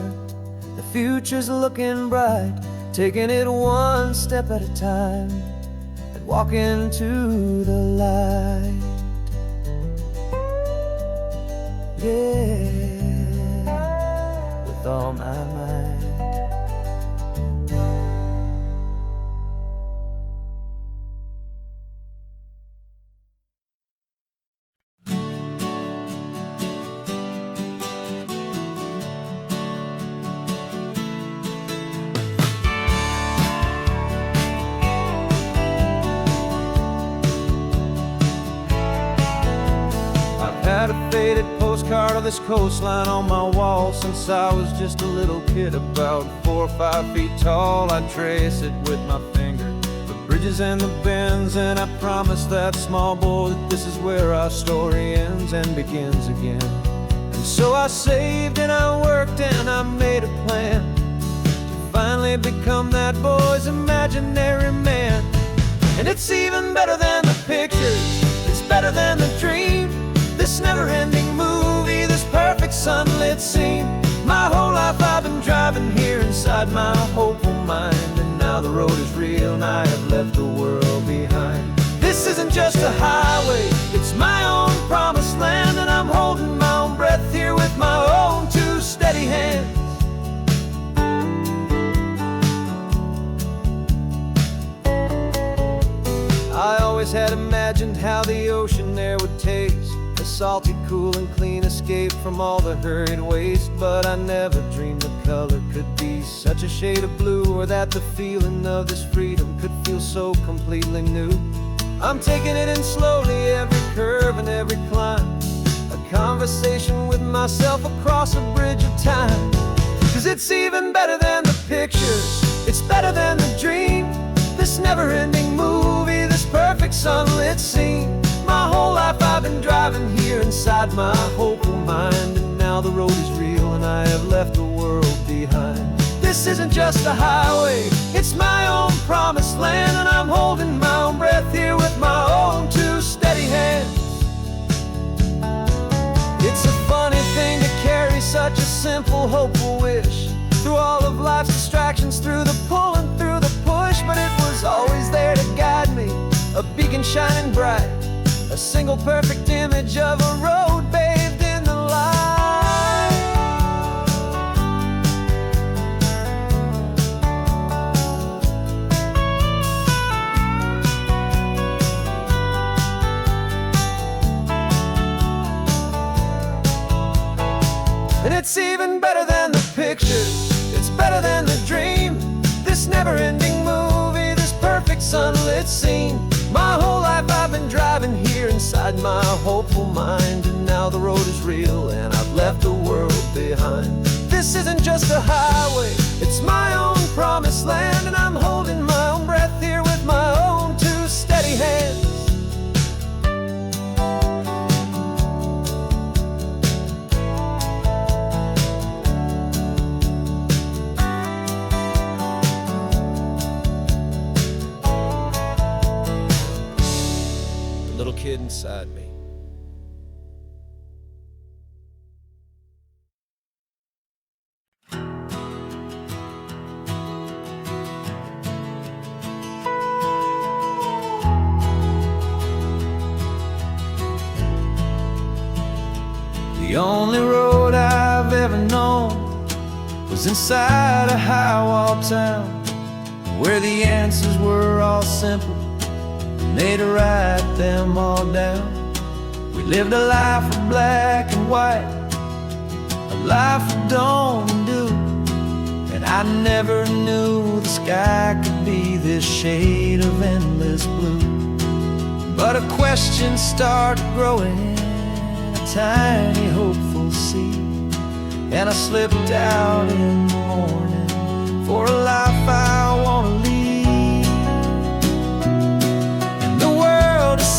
the future's looking bright, taking it one step at a time and walking to the light. Yeah, with all my might. Had a faded postcard of this coastline on my wall since I was just a little kid, about 4 or 5 feet tall. I trace it with my finger, the bridges and the bends, and I promised that small boy that this is where our story ends and begins again. And so I saved and I worked and I made a plan to finally become that boy's imaginary man. And it's even better than the pictures, it's better than the dream, this never-ending movie, this perfect sunlit scene. My whole life I've been driving here inside my hopeful mind, and now the road is real and I have left the world behind. This isn't just a highway, it's my own promised land, and I'm holding my own breath here with my own two steady hands. I always had imagined how the ocean there would taste, a salty, cool, and clean escape from all the hurried waste. But I never dreamed the color could be such a shade of blue, or that the feeling of this freedom could feel so completely new. I'm taking it in slowly, every curve and every climb, a conversation with myself across a bridge of time. 'Cause it's even better than the pictures, it's better than the dream, this never-ending movie, this perfect sunlit scene. My whole life I've been driving here inside my hopeful mind, and now the road is real and I have left the world behind. This isn't just a highway, it's my own promised land, and I'm holding my own breath here with my own two steady hands. It's a funny thing to carry such a simple, hopeful wish through all of life's distractions, through the pull and through the push. But it was always there to guide me, a beacon shining bright, a single perfect image of a road bathed in the light. And it's even better than the pictures, it's better than the dream, this never-ending movie, this perfect sunlit scene. My whole life I've been driving here inside my hopeful mind, and now the road is real and I've left the world behind. This isn't just a highway, it's my own promised land, and I'm holding my own breath here with my own two steady hands. Little kid inside me. The only road I've ever known was inside a high-wall town, where the answers were all simple, made to write them all down. We lived a life of black and white, a life of dawn and dew, and I never knew the sky could be this shade of endless blue. But a question started growing in a tiny hopeful seed, and I slipped out in the morning for a life I want to lead.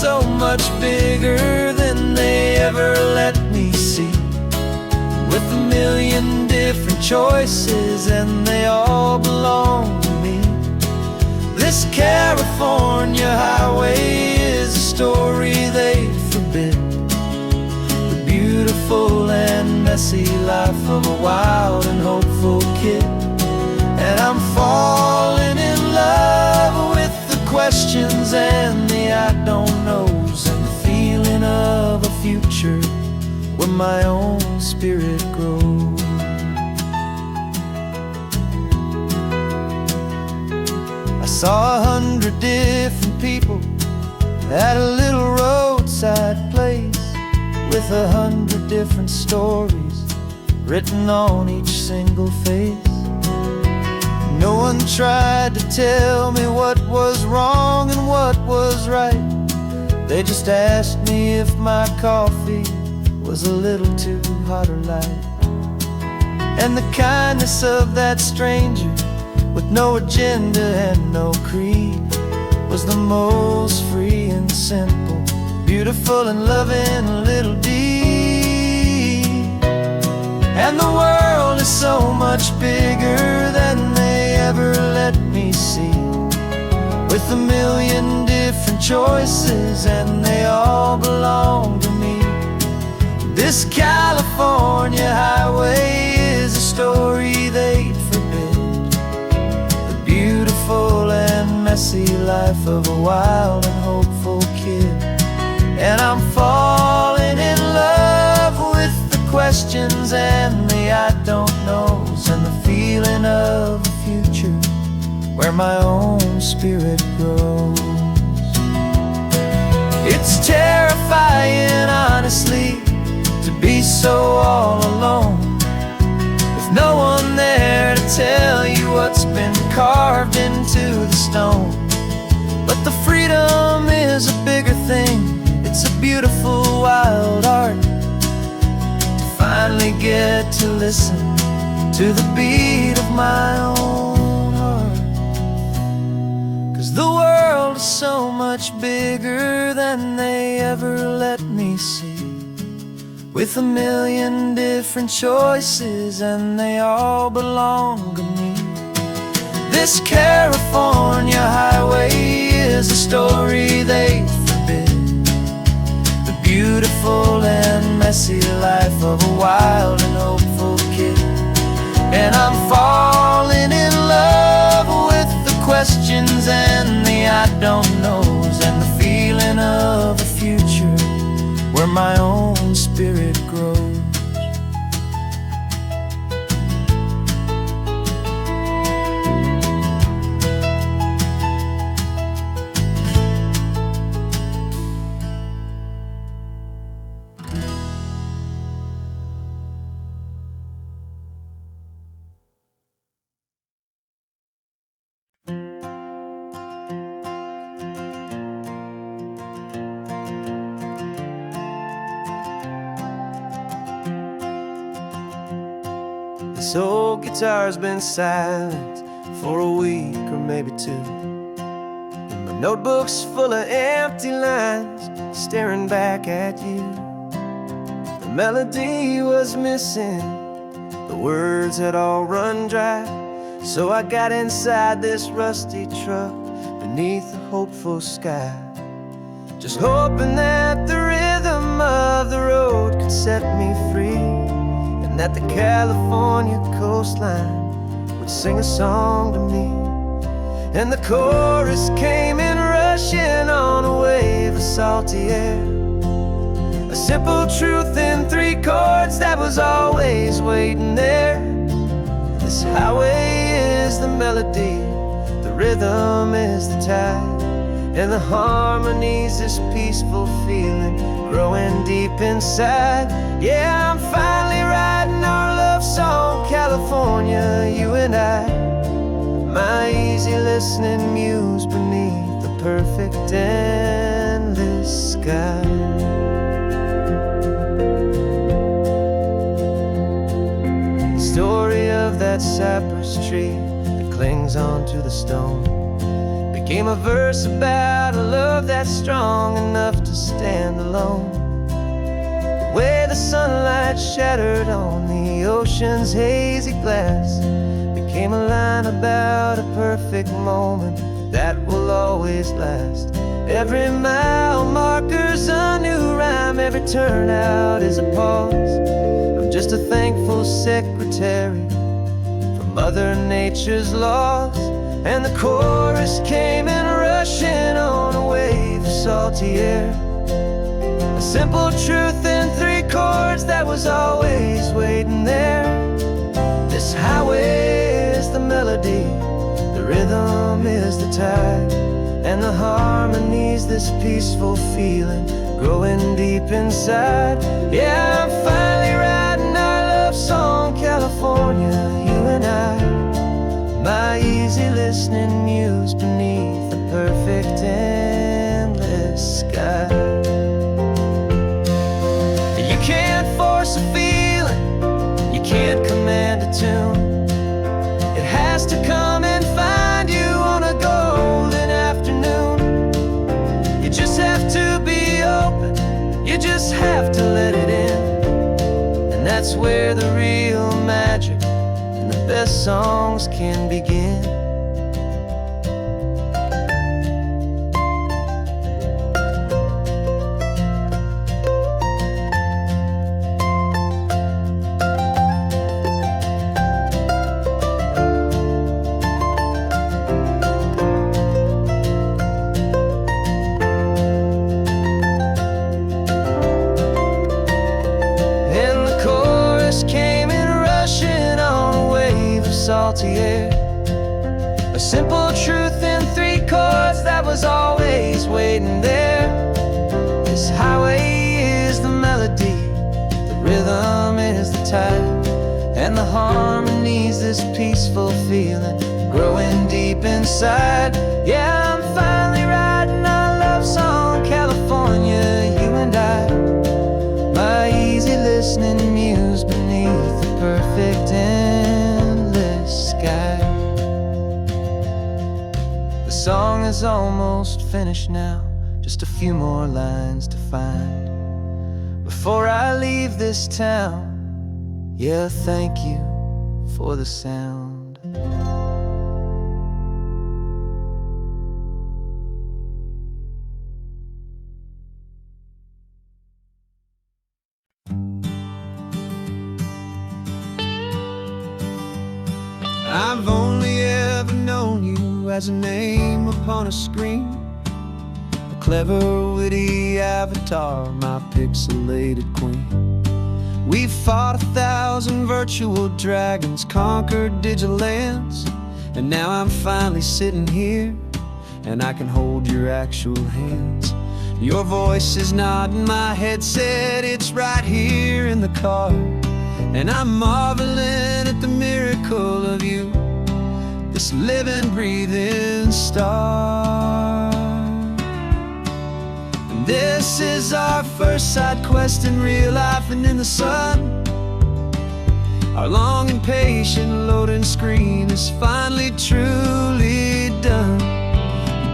So much bigger than they ever let me see, with a million different choices and they all belong to me. This California highway is a story they forbid, the beautiful and messy life of a wild and hopeful kid. And I'm falling in love with the questions and the I don't knows, and the feeling of a future where my own spirit grows. I saw 100 different people at a little roadside place, with 100 different stories written on each single face. No one tried to tell me what was wrong and what was right. They just asked me if my coffee was a little too hot or light. And the kindness of that stranger, with no agenda and no creed, was the most free and simple, beautiful and loving little deed. And the world is so much bigger than they ever let me see, with a million different choices and they all belong to me. This California highway is a story they'd forbid, the beautiful and messy life of a wild and hopeful kid. And I'm falling in love with the questions and the I don't knows, and the feeling of a future where my own spirit grows. It's terrifying, honestly, to be so all alone, with no one there to tell you what's been carved into the stone. But the freedom is a bigger thing. It's a beautiful wild art to finally get to listen to the beat of my own heart. 'Cause the world is so much bigger than they ever let me see, with a million different choices and they all belong to me. This California highway is a story they forbid, the beautiful and messy life of a wild and hopeful kid. And I'm falling in love with the questions and the I don't knows, and the feeling of a future where my own spirit grows. This old guitar's been silent for a week or maybe two, and my notebook's full of empty lines staring back at you. The melody was missing, the words had all run dry, so I got inside this rusty truck beneath a hopeful sky, just hoping that the rhythm of the road could set me free, and that the California coastline would sing a song to me. And the chorus came in rushing on a wave of salty air, a simple truth in 3 chords that was always waiting there. This highway is the melody, the rhythm is the tide, and the harmony's this peaceful feeling growing deep inside. Yeah, I'm finally writing our love song, California, you and I, my easy listening muse beneath the perfect endless sky. The story of that cypress tree that clings onto the stone became a verse about a love that's strong enough to stand alone. The way the sunlight shattered on the ocean's hazy glass became a line about a perfect moment that will always last. Every mile marker's a new rhyme, every turnout is a pause. I'm just a thankful secretary for Mother Nature's laws. And the chorus came in rushing on a wave of salty air, a simple truth in 3 chords that was always waiting there. This highway is the melody, the rhythm is the tide, and the harmony's this peaceful feeling growing deep inside. Yeah, I'm finally writing our love song, California, you and I, my easy listening muse beneath the perfect endless sky. You can't force a feeling, you can't command a tune. It has to come and find you on a golden afternoon. You just have to be open, you just have to let it in, and that's where the real magic, the best songs can begin. A simple truth in 3 chords that was always waiting there. This highway is the melody, the rhythm is the tide, and the harmony's this peaceful feeling growing deep inside. Yeah, I'm finally writing our love song, California, you and I. My easy listening muse beneath the perfect endless sky. The song is almost finished now, just a few more lines to find before I leave this town. Yeah, thank you for the sound. I've only ever known you as a name upon a screen, a clever, witty avatar, my pixelated queen. We fought 1,000 virtual dragons, conquered digital lands, and now I'm finally sitting here, and I can hold your actual hands. Your voice is not in my headset, it's right here in the car, and I'm marveling at the miracle of you, this living, breathing star. And this is our first side quest in real life and in the sun. Our long and patient loading screen is finally truly done.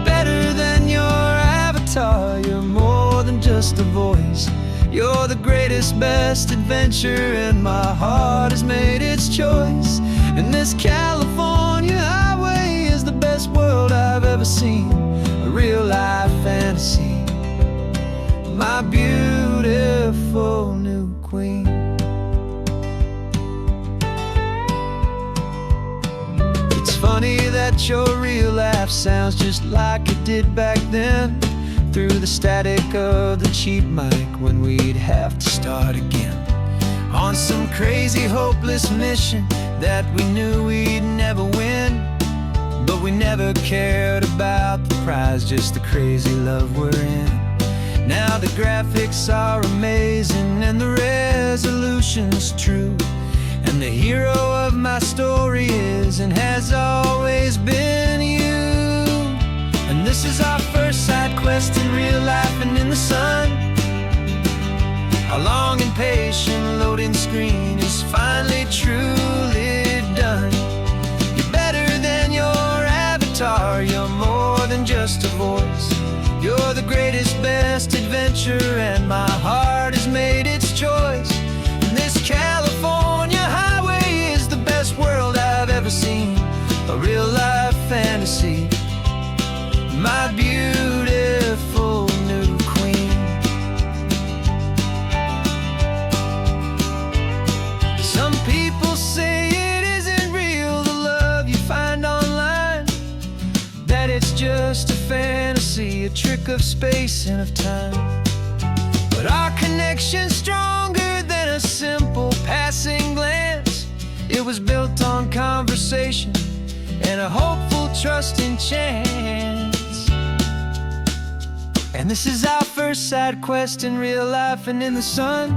Better than your avatar, you're more than just a voice. You're the greatest, best adventure, and my heart has made its choice. And this California highway is the best world I've ever seen, a real life fantasy, my beautiful new queen. It's funny that your real life sounds just like it did back then, through the static of the cheap mic when we'd have to start again, on some crazy hopeless mission that we knew we'd never win. But we never cared about the prize, just the crazy love we're in. Now the graphics are amazing and the resolution's true, and the hero of my story is and has always been you. And this is our first side quest in real life and in the sun. Our long and patient loading screen is finally truly done. You're better than your avatar, you're more than just a voice. You're the greatest, best adventure, and my heart has made its choice. And this California highway is the best world I've ever seen, a real life fantasy, my beautiful new queen. Some people say it isn't real, the love you find online, that it's just a fantasy, a trick of space and of time. But our connection's stronger than a simple passing glance. It was built on conversation and a hopeful, trusting chance. And this is our first side quest in real life and in the sun.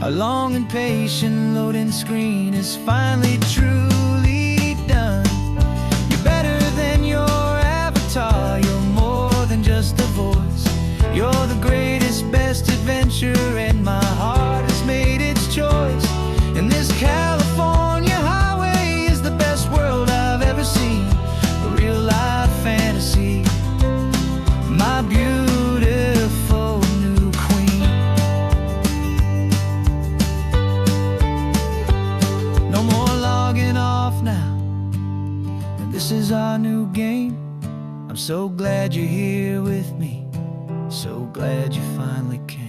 Our long and patient loading screen is finally truly done. You're better than your avatar, you're more than just a voice. You're the greatest, best adventure, and my heart has made its choice. And this California highway is the best world I've ever seen, a real life fantasy, my beautiful new queen. No more logging off now, and this is our new game. I'm so glad you're here with me, so glad you finally came.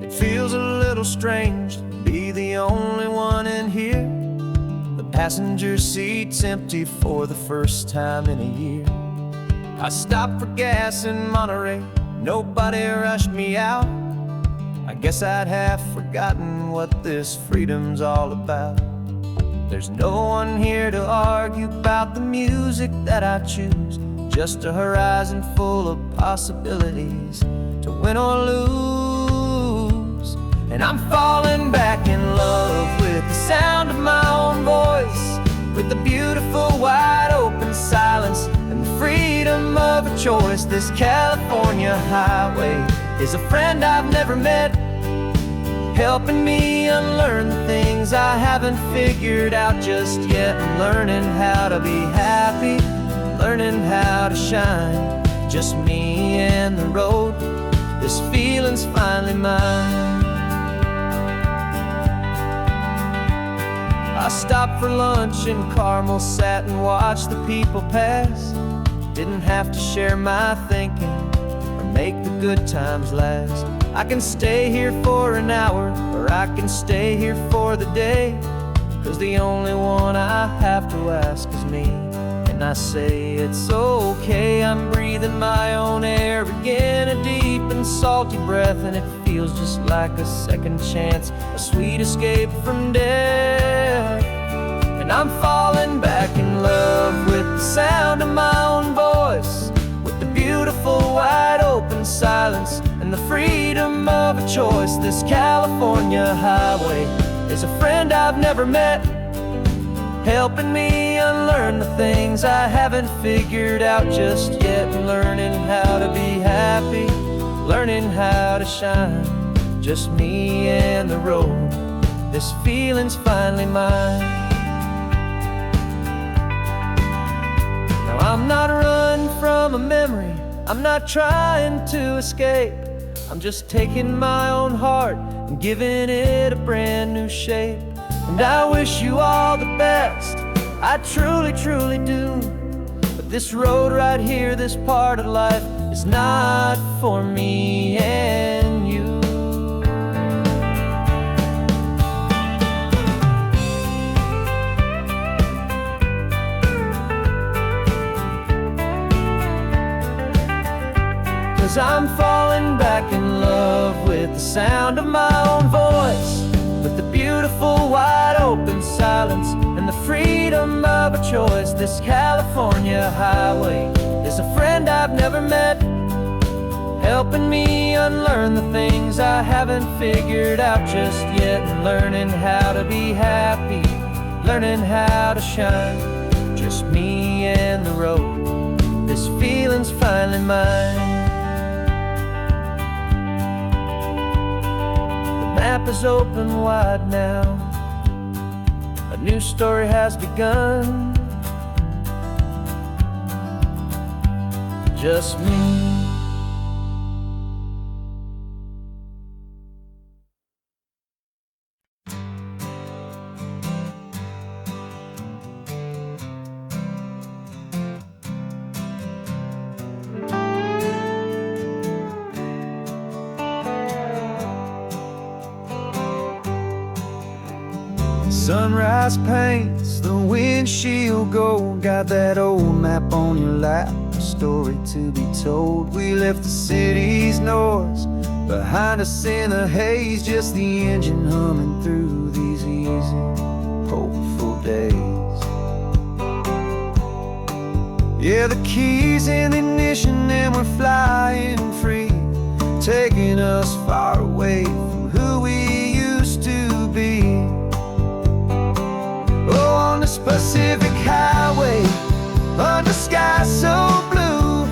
It feels a little strange to be the only one in here, the Passenger seat's empty for the first time in a year. I stopped for gas in Monterey, nobody rushed me out. I guess I'd have forgotten what this freedom's all about. There's no one here to argue about the music that I choose, just a horizon full of possibilities to win or lose. And I'm falling back in love with the sound of my own voice, with the beautiful wide open silence and the freedom of a choice. This California highway is a friend I've never met, helping me unlearn the things I haven't figured out just yet. I'm learning how to be happy, learning how to shine, just me and the road. This feeling's finally mine. I stopped for lunch in Carmel, sat and watched the people pass. Didn't have to share my thinking or make the good times last. I can stay here for an hour, or I can stay here for the day, 'cause the only one I have to ask is me. And I say it's okay, I'm breathing my own air again, a deep and salty breath, and it feels just like a second chance, a sweet escape from death. And I'm falling back in love with the sound of my own voice, with the beautiful wide open silence and the freedom of a choice. This California highway is a friend I've never met, helping me unlearn the things I haven't figured out just yet. Learning how to be happy, learning how to shine, just me and the road. This feeling's finally mine. Now I'm not running from a memory, I'm not trying to escape. I'm just taking my own heart and giving it a brand new shape. And I wish you all the best, I truly, truly do. But this road right here, this part of life, is not for me and you. 'Cause I'm falling back in love with the sound of my own voice, with the beautiful wide open silence and the freedom of a choice. This California highway is a friend I've never met, helping me unlearn the things I haven't figured out just yet. And learning how to be happy, learning how to shine, just me and the road. This feeling's finally mine. The map is open wide now, a new story has begun, just me. Sunrise paints the windshield gold, got that old map on your lap, a story to be told. We left the city's noise behind us in the haze, just the engine humming through these easy, hopeful days. Yeah, the keys in the ignition and we're flying free, taking us far away from who we used to be. Oh, on this Pacific highway, under sky so blue,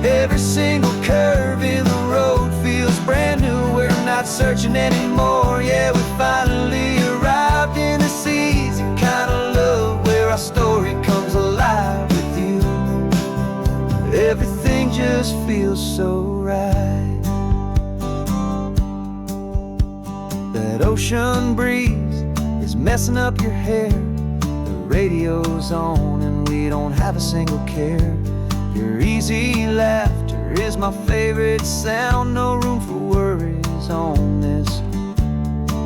every single curve in the road feels brand new. We're not searching anymore, yeah, we finally arrived in this easy kind of love, where our story comes alive with you. Everything just feels so right. That ocean breeze is messing up your hair, radio's on and we don't have a single care. Your easy laughter is my favorite sound, no room for worries on this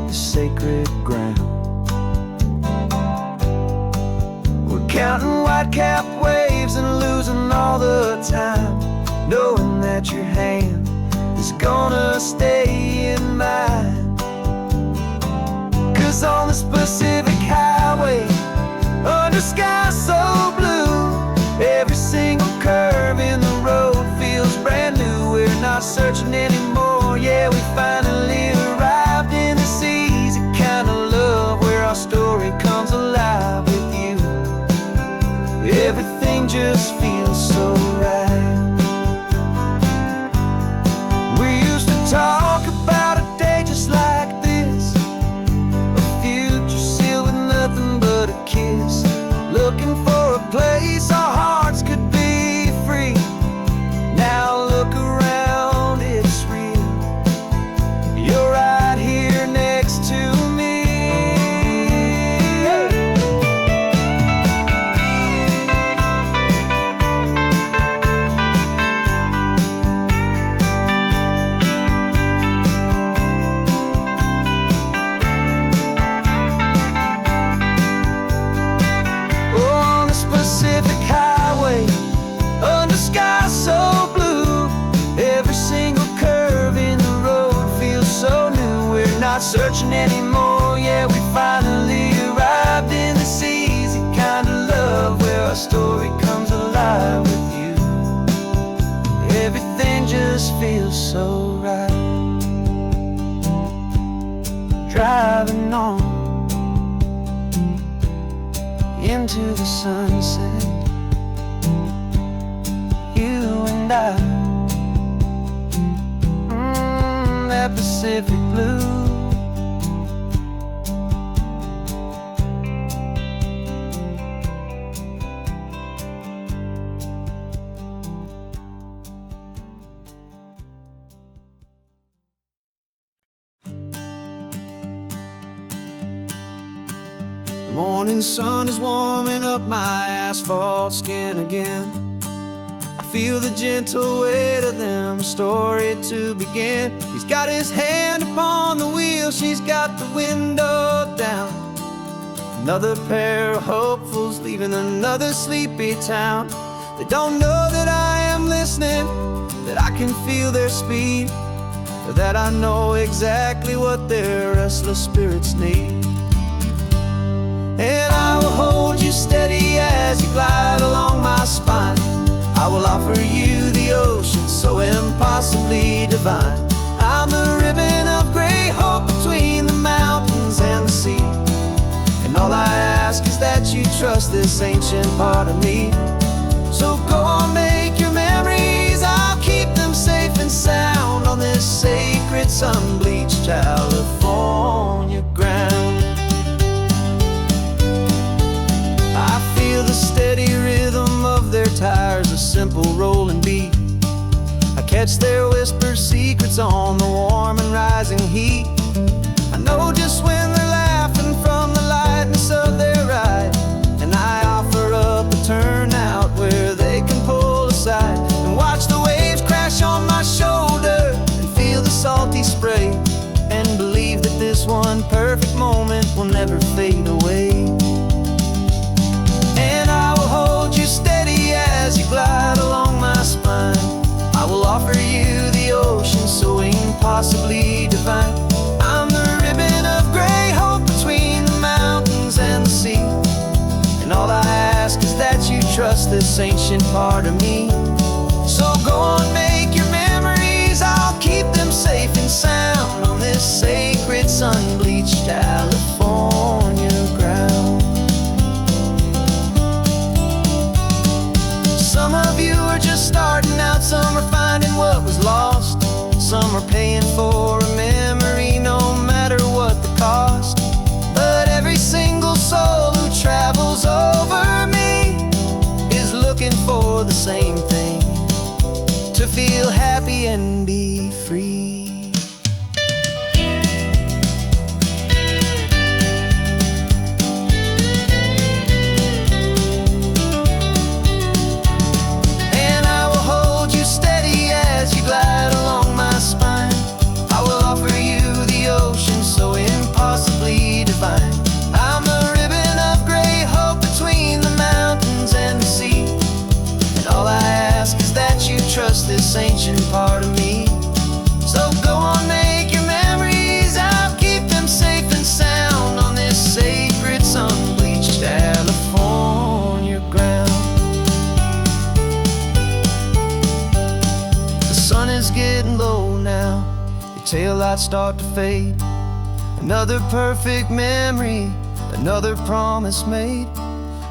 sacred ground. counting white-capped waves and losing all the time, knowing that your hand is gonna stay in mine. 'Cause on this Pacific highway, under skies so blue, every single curve in the road feels brand new. We're not searching anymore, yeah, we finally arrived in this easy kind of love where our story comes alive with you. Everything just feels so right. We used to talk about a day just like this, a future sealed with nothing but a kiss, looking for a place our hearts could be free. Now look around, it's real. You're right here next to me. On this Pacific highway, under skies so blue, every single curve in the road feels so new. We're not searching anymore, yeah, we finally arrived in this easy kind of love where our story comes alive with you. Everything just feels so right. Driving on into the sunset, you and I, that Pacific blue. The morning sun is warming up my asphalt skin again. I feel the gentle weight of them, story to begin. He's got his hand upon the wheel, she's got the window down. Another pair of hopefuls leaving another sleepy town. They don't know that I am listening, that I can feel their speed, or that I know exactly what their restless spirits need. And I will hold you steady as you glide along my spine. I will offer you the ocean so impossibly divine. I'm the ribbon of gray hope between the mountains and the sea. And all I ask is that you trust this ancient part of me. So go on, make your memories, I'll keep them safe and sound on this sacred sun-bleached California ground. I feel the steady rhythm of their tires, a simple rolling beat. I catch their whispered secrets on the warm and rising heat. I know just when they're laughing from the lightness of their ride, and I offer up a turnout where they can pull aside and watch the waves crash on my shoulder and feel the salty spray, and believe that this one perfect moment will never fade away. And I will hold you steady as you glide along my spine. I will offer you the ocean so impossibly divine. I'm the ribbon of gray hope between the mountains and the sea. And all I ask is that you trust this ancient part of me. So go on, make your memories, I'll keep them safe and sound on this sacred sun-bleached California ground. Some of you are just starting out, some are finding what was lost, some are paying for a memory no matter what the cost. But every single soul who travels over me is looking for the same thing, to feel happy and be free. I'm the ribbon of gray hope between the mountains just this ancient part of me. So go on, make your memories, I'll keep them safe and sound on this sacred sun-bleached California ground. The sun is getting low now, your taillights start to fade. Another perfect memory, another promise made.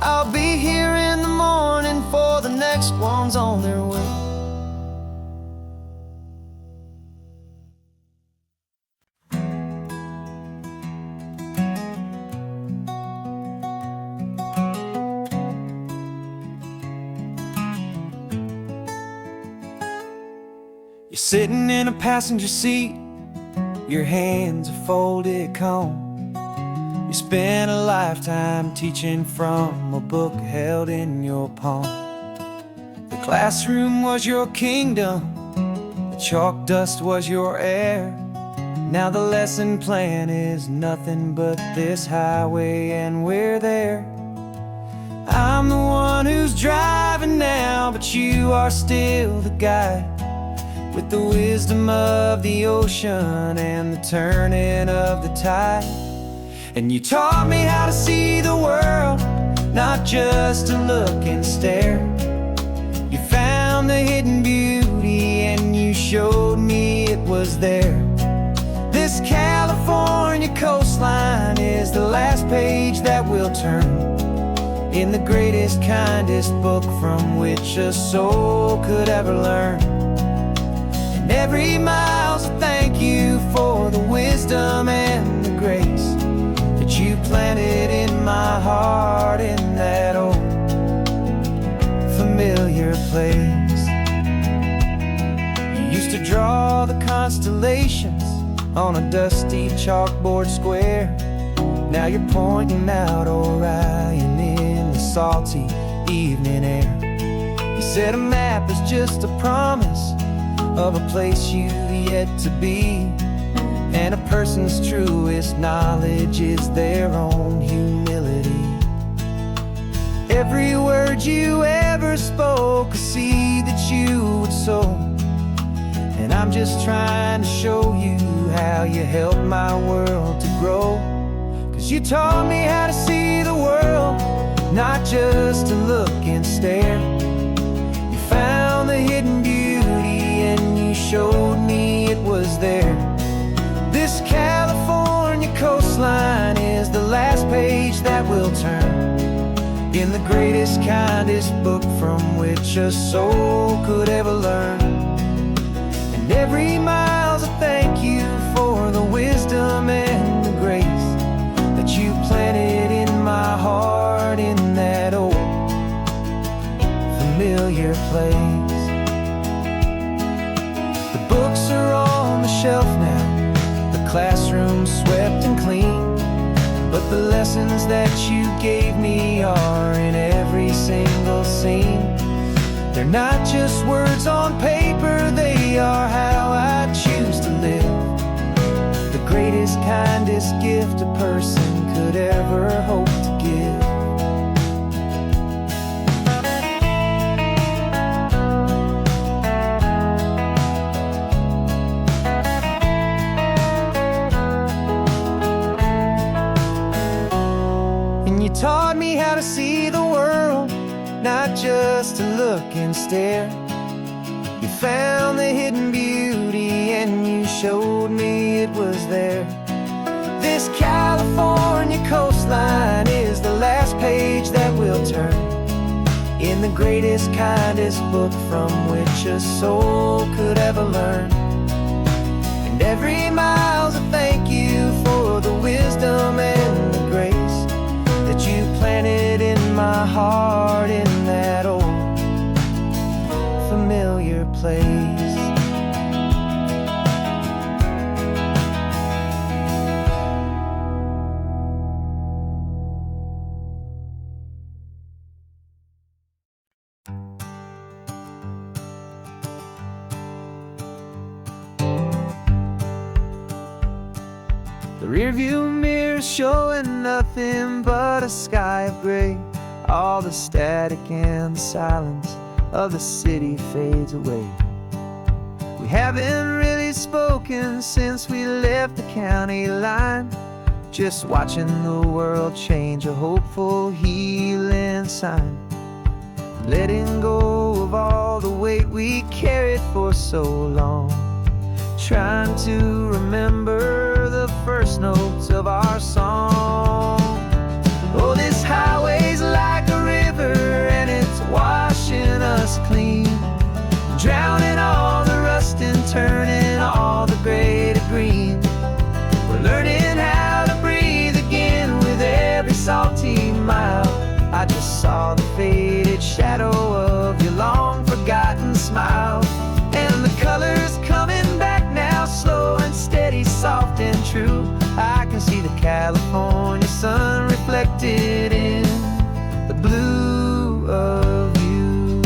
I'll be here in the morning for the next ones on their way. You're sitting in a passenger seat, your hands are folded calm. You spent a lifetime teaching from a book held in your palm. The classroom was your kingdom, the chalk dust was your air. Now the lesson plan is nothing but this highway and we're there. I'm the one who's driving now, but you are still the guide, with the wisdom of the ocean and the turning of the tide. And you taught me how to see the world, not just to look and stare. You found the hidden beauty and you showed me it was there. This California coastline is the last page that we'll turn in the greatest, kindest book from which a soul could ever learn. And every mile's a thank you for the wisdom and the grace that you planted in my heart in that old familiar place. You used to draw the constellations on a dusty chalkboard square. Now you're pointing out Orion in the salty evening air. You said a map is just a promise of a place you've yet to be, and a person's truest knowledge is their own humility. Every word you ever spoke, a seed that you would sow, and I'm just trying to show you how you helped my world to grow. 'Cause you taught me how to see the world, not just to look and stare. You found the hidden beauty and you showed me it was there. This California coastline is the last page that we'll turn in the greatest, kindest book from which a soul could ever learn. And every mile's a thank you for the wisdom and the grace that you planted in my heart in that old familiar place. The books are on the shelf now, classroom swept and clean, but the lessons that you gave me are in every single scene. They're not just words on paper, they are how I choose to live. The greatest, kindest gift a person could ever hope to give. Taught me how to see the world, not just to look and stare. You found the hidden beauty and you showed me it was there. This California coastline is the last page that we'll turn in the greatest, kindest book from which a soul could ever learn. And every mile's a thank you for the wisdom and the grace that you planted in my heart in that old familiar place. The rearview mirror's showing nothing but a sky of gray. All the static and the silence of the city fades away. We haven't really spoken since we left the county line. Just watching the world change, a hopeful healing sign. Letting go of all the weight we carried for so long. Trying to remember the first notes of our song. Oh, this highway's like a river and it's washing us clean, drowning all the rust and turning all the gray to green. We're learning how to breathe again with every salty mile. I just saw the faded shadow of your long forgotten smile. And the colors coming back now, slow and steady, soft and true. I can see the California sun reflected in the blue of you.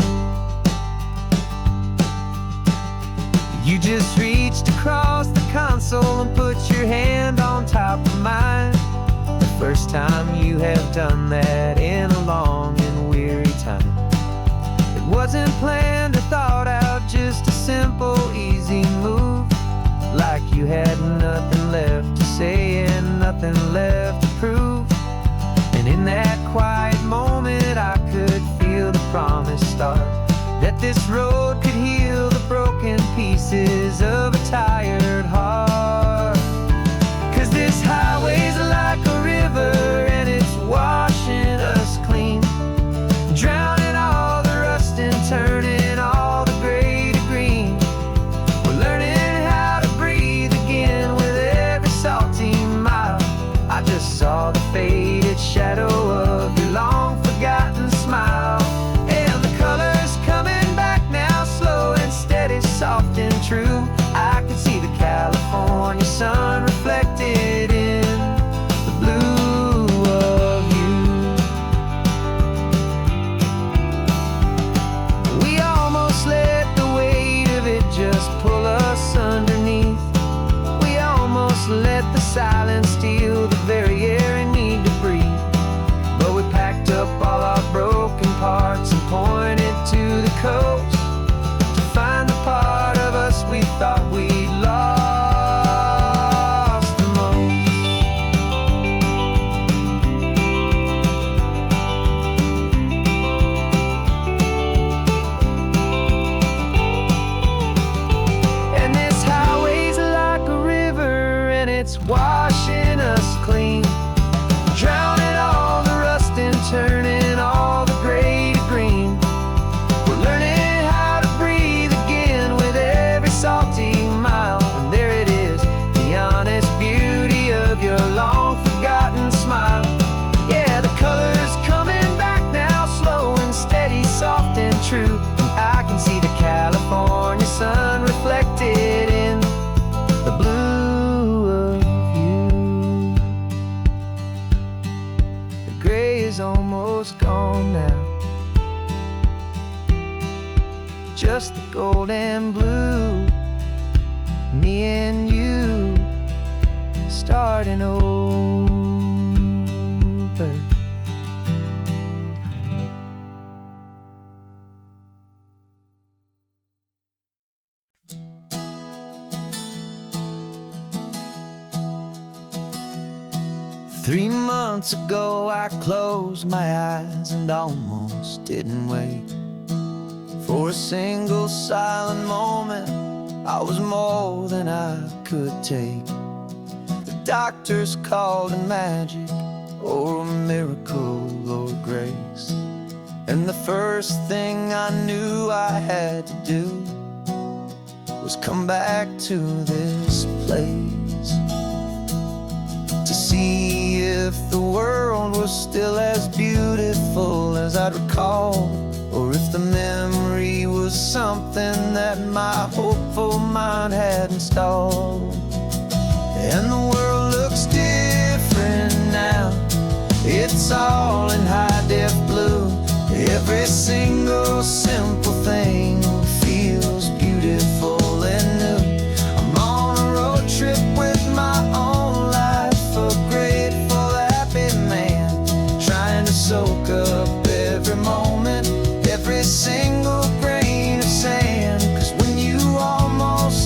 You just reached across the console and put your hand on top of mine. The first time you have done that in a long and weary time. It wasn't planned or thought out, just a simple, easy move. Like you had nothing left to say and nothing left to prove. And in that quiet moment I could feel the promise start, that this road could heal the broken pieces of a tired heart. 'Cause this highway's like a river and it's washing us clean, drowning all the rust and turning all the gray to green. We're learning how to breathe again with every salty mile. I just saw the faded shadow of your long forgotten smile. And the colors coming back now, slow and steady, soft and true. I can see the California sun reflected in the blue of you. We almost let the weight of it just pull us underneath. We almost let the silence steal the very air we need to breathe. But we packed up all our broken parts and pointed to the coast to find the part of us we thought we'd lost the most. And this highway's like a river and it's washing us clean, drowning all the rust and turning all the gray to green. We're learning how to breathe again with every salty mile. And there it is, the honest beauty of your long forgotten smile. Yeah, the colors coming back now, slow and steady, soft and true. I can see the California sun reflected in the blue of you. The gray is almost gone now, just the gold and blue. Me and you starting over. 3 months ago I closed my eyes and almost didn't wake. For a single silent moment I was more than I could take. The doctors called it magic or a miracle or grace. And the first thing I knew I had to do was come back to this place, to see if the world was still as beautiful as I'd recall, or if the memory was something that my hopeful mind had installed. And the world looks different now, it's all in high-def blue. Every single simple thing feels beautiful and new. I'm on a road trip with my own life, a grateful, happy man, trying to soak up every moment, every single grain of sand. 'Cause when you almost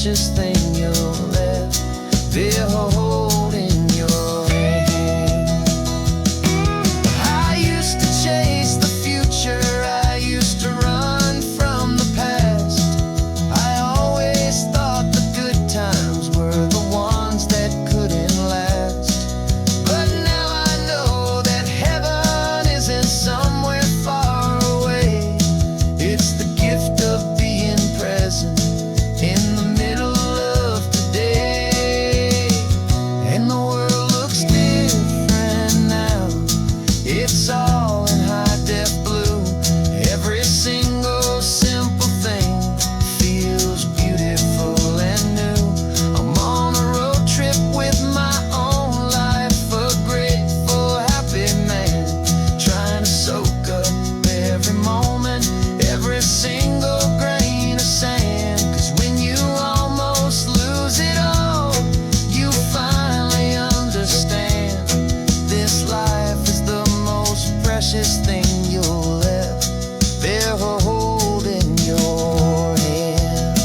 precious thing you'll ever hold in your hand. I used to chase the future, I used to run from the past. I always thought the good times were the ones that couldn't last. But now I know that heaven isn't somewhere far away. It's the gift of being present in the middle of today. And the world looks different now. It's all in high-def blue. Every single simple thing feels beautiful and new. I'm on a road trip with my own life, a grateful, happy man, trying to soak up every moment, every single grain of sand. 'Cause when you almost lose it all, you finally understand this life is the most precious thing you'll ever hold in your hand.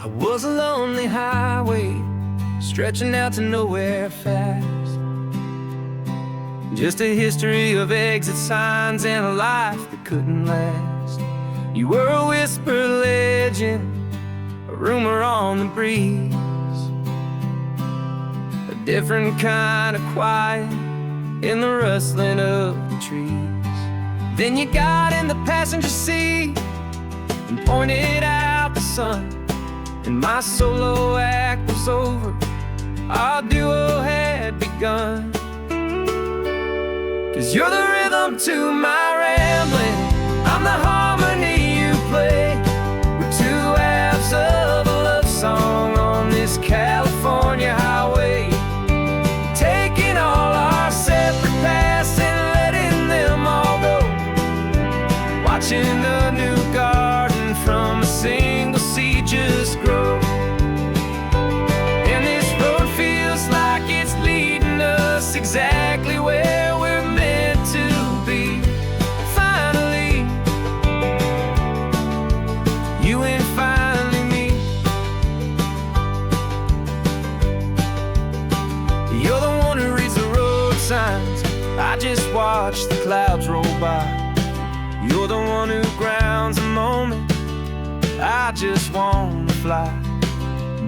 I was a lonely highway, stretching out to nowhere fast. Just a history of exit signs and a life that couldn't last. You were a whisper legend, a rumor on the breeze, a different kind of quiet in the rustling of the trees. Then you got in the passenger seat and pointed out the sun, and my solo act was over, our duo had begun. 'Cause you're the rhythm to my rambling, I'm the harmony you play. We're two halves of a love song on this California highway, taking all our separate paths and letting them all go, watching the new garden from a single seed just grow. And this road feels like it's leading us exactly where we're meant to be. Finally, you and finally me. You're the one who reads the road signs, I just watch the clouds roll by. You're the one who grounds a moment, I just wanna fly.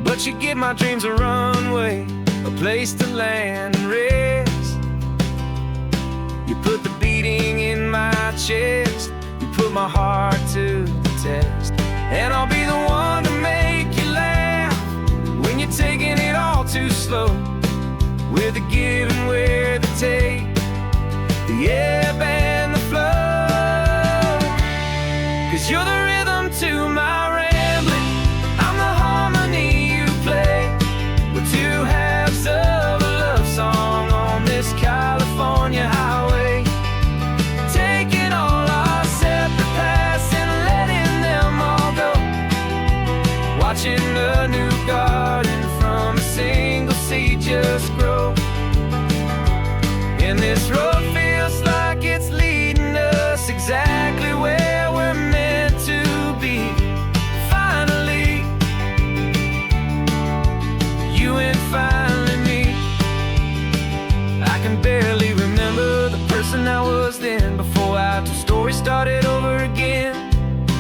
But you give my dreams a runway, a place to land and rest. You put the beating in my chest, you put my heart to the test. And I'll be the one to make you laugh when you're taking it all too slow. We're the give and we're the take, the ebb and the flow. 'Cause you're the rhythm to my rambling, I'm the harmony you play. We're two halves of a love song on this California highway, taking all our separate paths and letting them all go, watching a new garden from a single seed just grow. And this road feels like it's leading us exactly where we're meant to be. Finally, you and finally me. I can barely remember the person I was then, before our two stories started over again.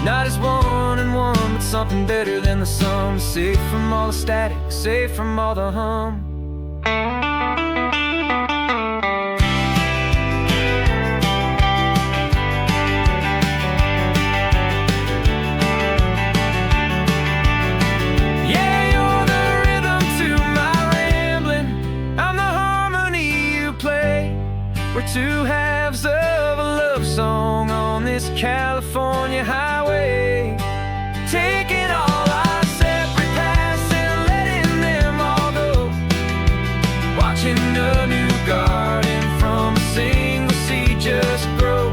Not as one and one, but something better than the sum. Safe from all the static, safe from all the hum. Yeah, you're the rhythm to my rambling, I'm the harmony you play. We're two halves of a love song on this California highway, taking all our separate paths and letting them all go, watching a new garden from a single seed just grow.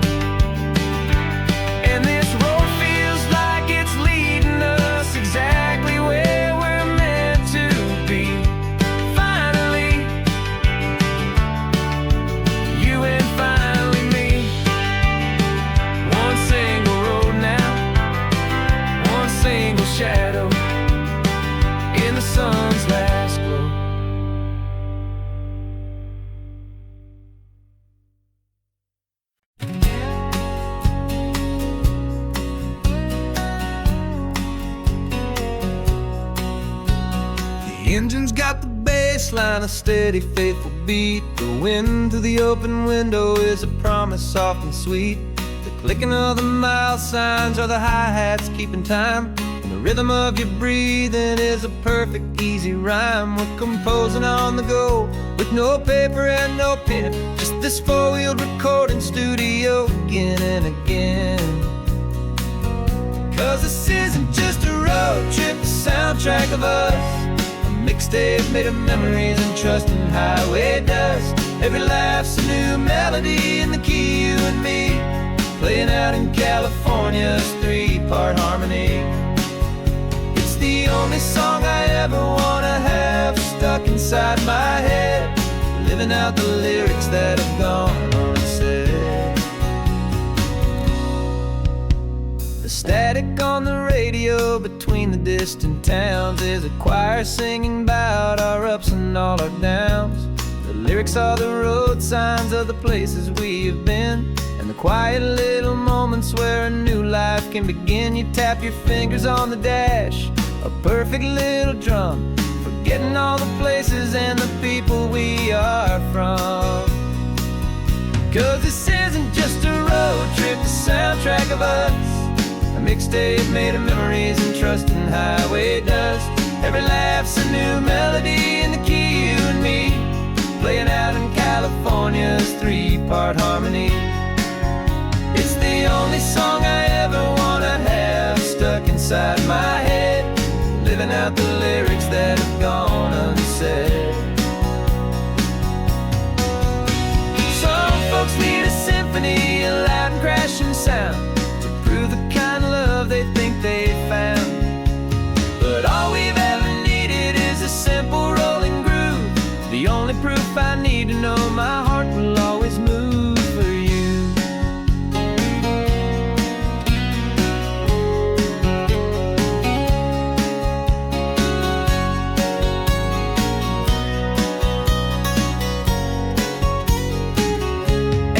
And this road feels like it's leading us exactly where we're engine's got the bass line, a steady, faithful beat. The wind through the open window is a promise soft and sweet. The clicking of the mile signs are the hi-hats keeping time. And the rhythm of your breathing is a perfect, easy rhyme. We're composing on the go with no paper and no pen, just this four-wheeled recording studio again and again. 'Cause this isn't just a road trip, the soundtrack of us. Mixtape made of memories and trust in highway dust. Every laugh's a new melody in the key, you and me, playing out in California's three-part harmony. It's the only song I ever wanna have stuck inside my head, living out the lyrics that have gone unsaid. The static on the radio between the distant towns is a choir singing about our ups and all our downs. The lyrics are the road signs of the places we have been, and the quiet little moments where a new life can begin. You tap your fingers on the dash, a perfect little drum, forgetting all the places and the people we are from. 'Cause this isn't just a road trip, the soundtrack of us. A mixtape made of memories and trust in highway dust. Every laugh's a new melody in the key, you and me, playing out in California's three-part harmony. It's the only song I ever wanna have stuck inside my head, living out the lyrics that have gone unsaid. Some folks need a symphony, a loud and crashing sound, the kind of love they think they found. But all we've ever needed is a simple rolling groove, the only proof I need to know my heart will always move for you.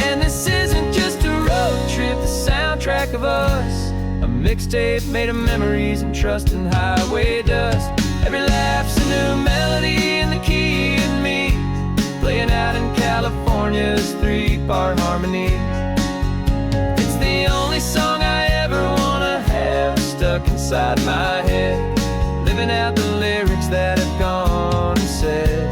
And this isn't just a road trip, the soundtrack of us. A mixtape made of memories and trust in highway dust. Every laugh's a new melody in the key and me, playing out in California's three-part harmony. It's the only song I ever wanna have stuck inside my head, living out the lyrics that have gone unsaid.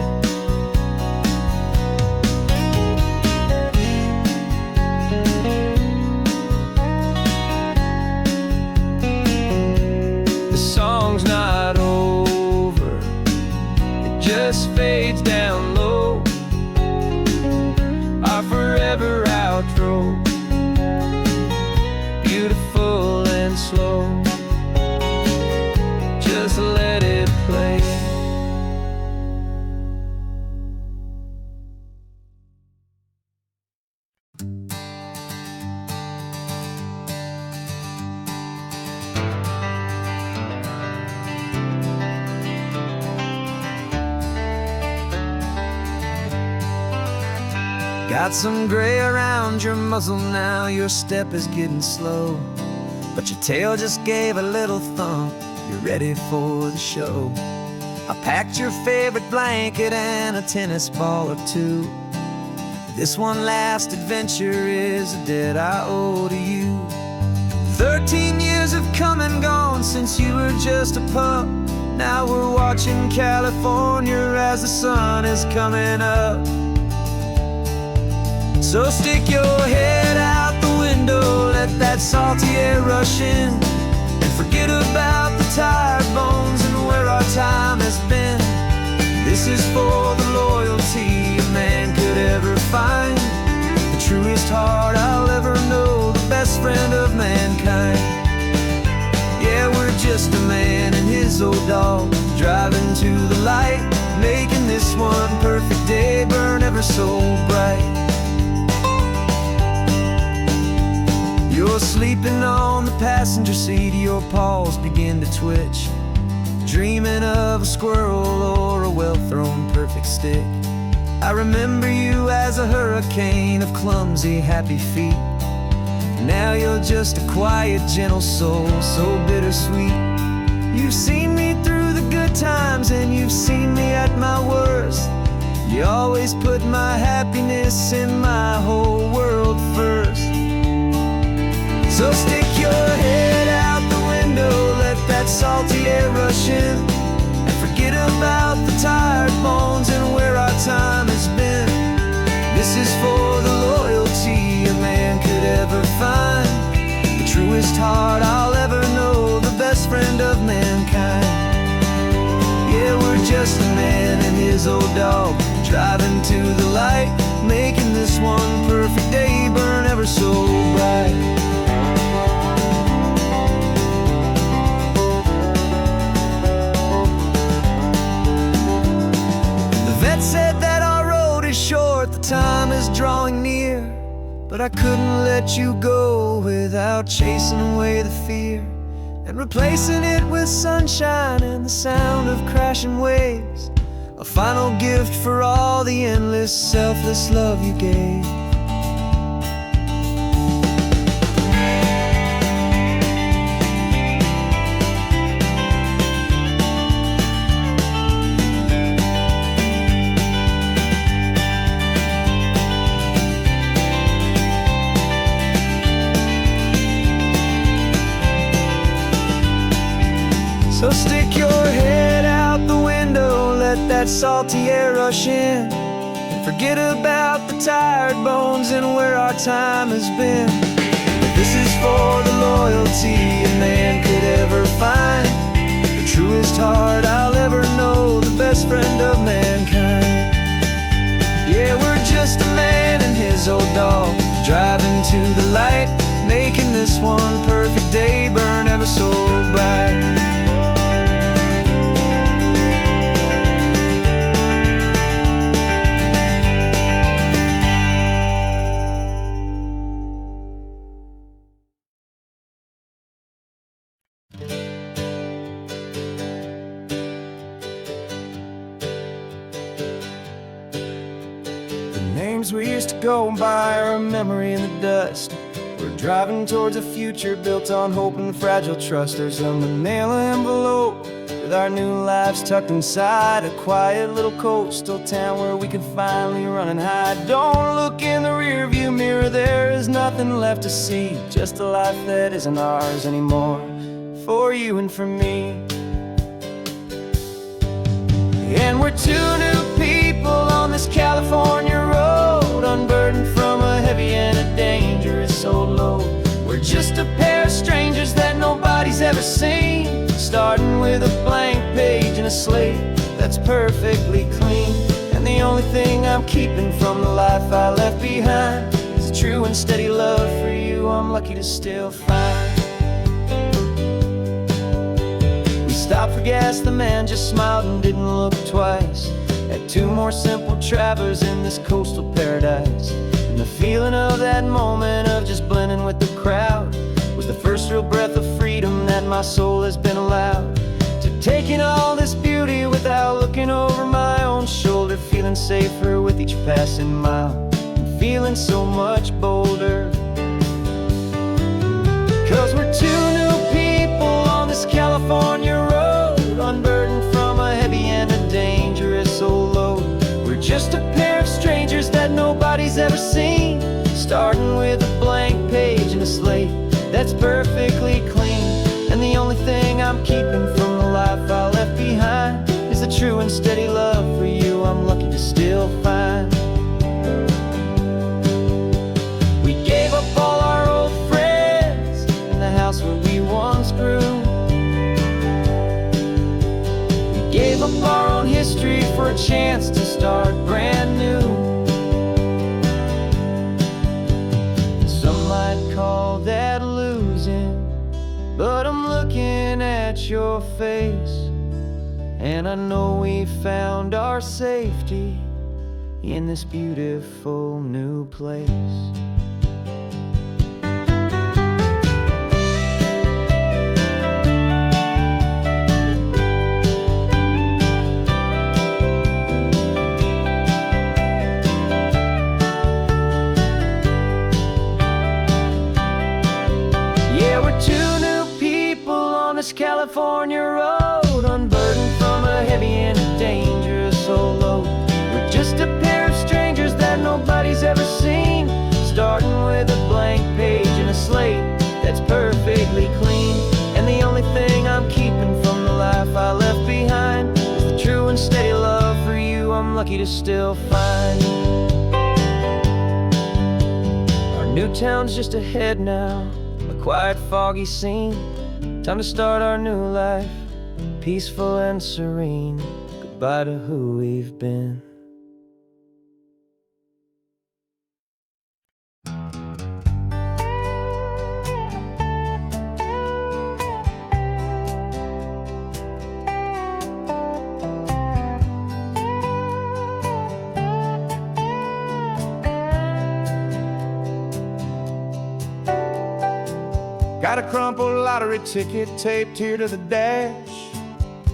Song's not over, it just fades down low, our forever outro, beautiful and slow. Just let it play. Got some gray around your muzzle now, your step is getting slow, but your tail just gave a little thump, you're ready for the show. I packed your favorite blanket and a tennis ball or two. This one last adventure is a debt I owe to you. 13 years have come and gone since you were just a pup. Now we're watching California as the sun is coming up. So stick your head out the window, let that salty air rush in, and forget about the tired bones and where our time has been. This is for the loyalty a man could ever find, the truest heart I'll ever know, the best friend of mankind. Yeah, we're just a man and his old dog, driving to the light, making this one perfect day burn ever so bright. You're sleeping on the passenger seat, your paws begin to twitch, dreaming of a squirrel or a well-thrown perfect stick. I remember you as a hurricane of clumsy, happy feet. Now you're just a quiet, gentle soul, so bittersweet. You've seen me through the good good times and you've seen me at my worst. You always put my happiness and my whole world first. So stick your head out the window, let that salty air rush in, and forget about the tired bones and where our time has been. This is for the loyalty a man could ever find, the truest heart I'll ever know, the best friend of mankind. Yeah, we're just a man and his old dog, driving to the light, making this one perfect day burn ever so bright. The vet said that our road is short, the time is drawing near, but I couldn't let you go without chasing away the fear and replacing it with sunshine and the sound of crashing waves, a final gift for all the endless, selfless love you gave. So stick your head out the window, let that salty air rush in, and forget about the tired bones and where our time has been. This is for the loyalty a man could ever find, the truest heart I'll ever know, the best friend of mankind. Yeah, we're just a man and his old dog, driving to the light, making this one perfect day burn ever so bright. Names we used to go by are a memory in the dust. We're driving towards a future built on hope and fragile trust. There's a manila envelope with our new lives tucked inside, a quiet little coastal town where we can finally run and hide. Don't look in the rearview mirror, there is nothing left to see, just a life that isn't ours anymore, for you and for me. And we're two new people on this California road, unburdened from a heavy and a dangerous old load. We're just a pair of strangers that nobody's ever seen, starting with a blank page and a slate that's perfectly clean. And the only thing I'm keeping from the life I left behind is a true and steady love for you I'm lucky to still find. We stopped for gas, the man just smiled and didn't look twice. Had two more simple travelers in this coastal paradise, and the feeling of that moment of just blending with the crowd was the first real breath of freedom that my soul has been allowed to take in all this beauty without looking over my own shoulder, feeling safer with each passing mile and feeling so much bolder. 'Cause we're two new people on this California road, unburdened from a heavy and a dangerous old load. We're just a pair of strangers that nobody's ever seen, starting with a blank page and a slate that's perfectly clean. And the only thing I'm keeping from the life I left behind is the true and steady love for you I'm lucky to still find. We gave up all our old friends in the house where we once grew. We gave up our own history for a chance to start brand new. Some might call that losing, but I'm looking at your face, and I know we found our safety in this beautiful new place. Yeah, we're two new people on this California road, unburdened from with a blank page and a slate that's perfectly clean. And the only thing I'm keeping from the life I left behind is the true and steady love for you I'm lucky to still find. Our new town's just ahead now, a quiet, foggy scene. Time to start our new life, peaceful and serene. Goodbye to who we've been. Got a crumpled lottery ticket taped here to the dash,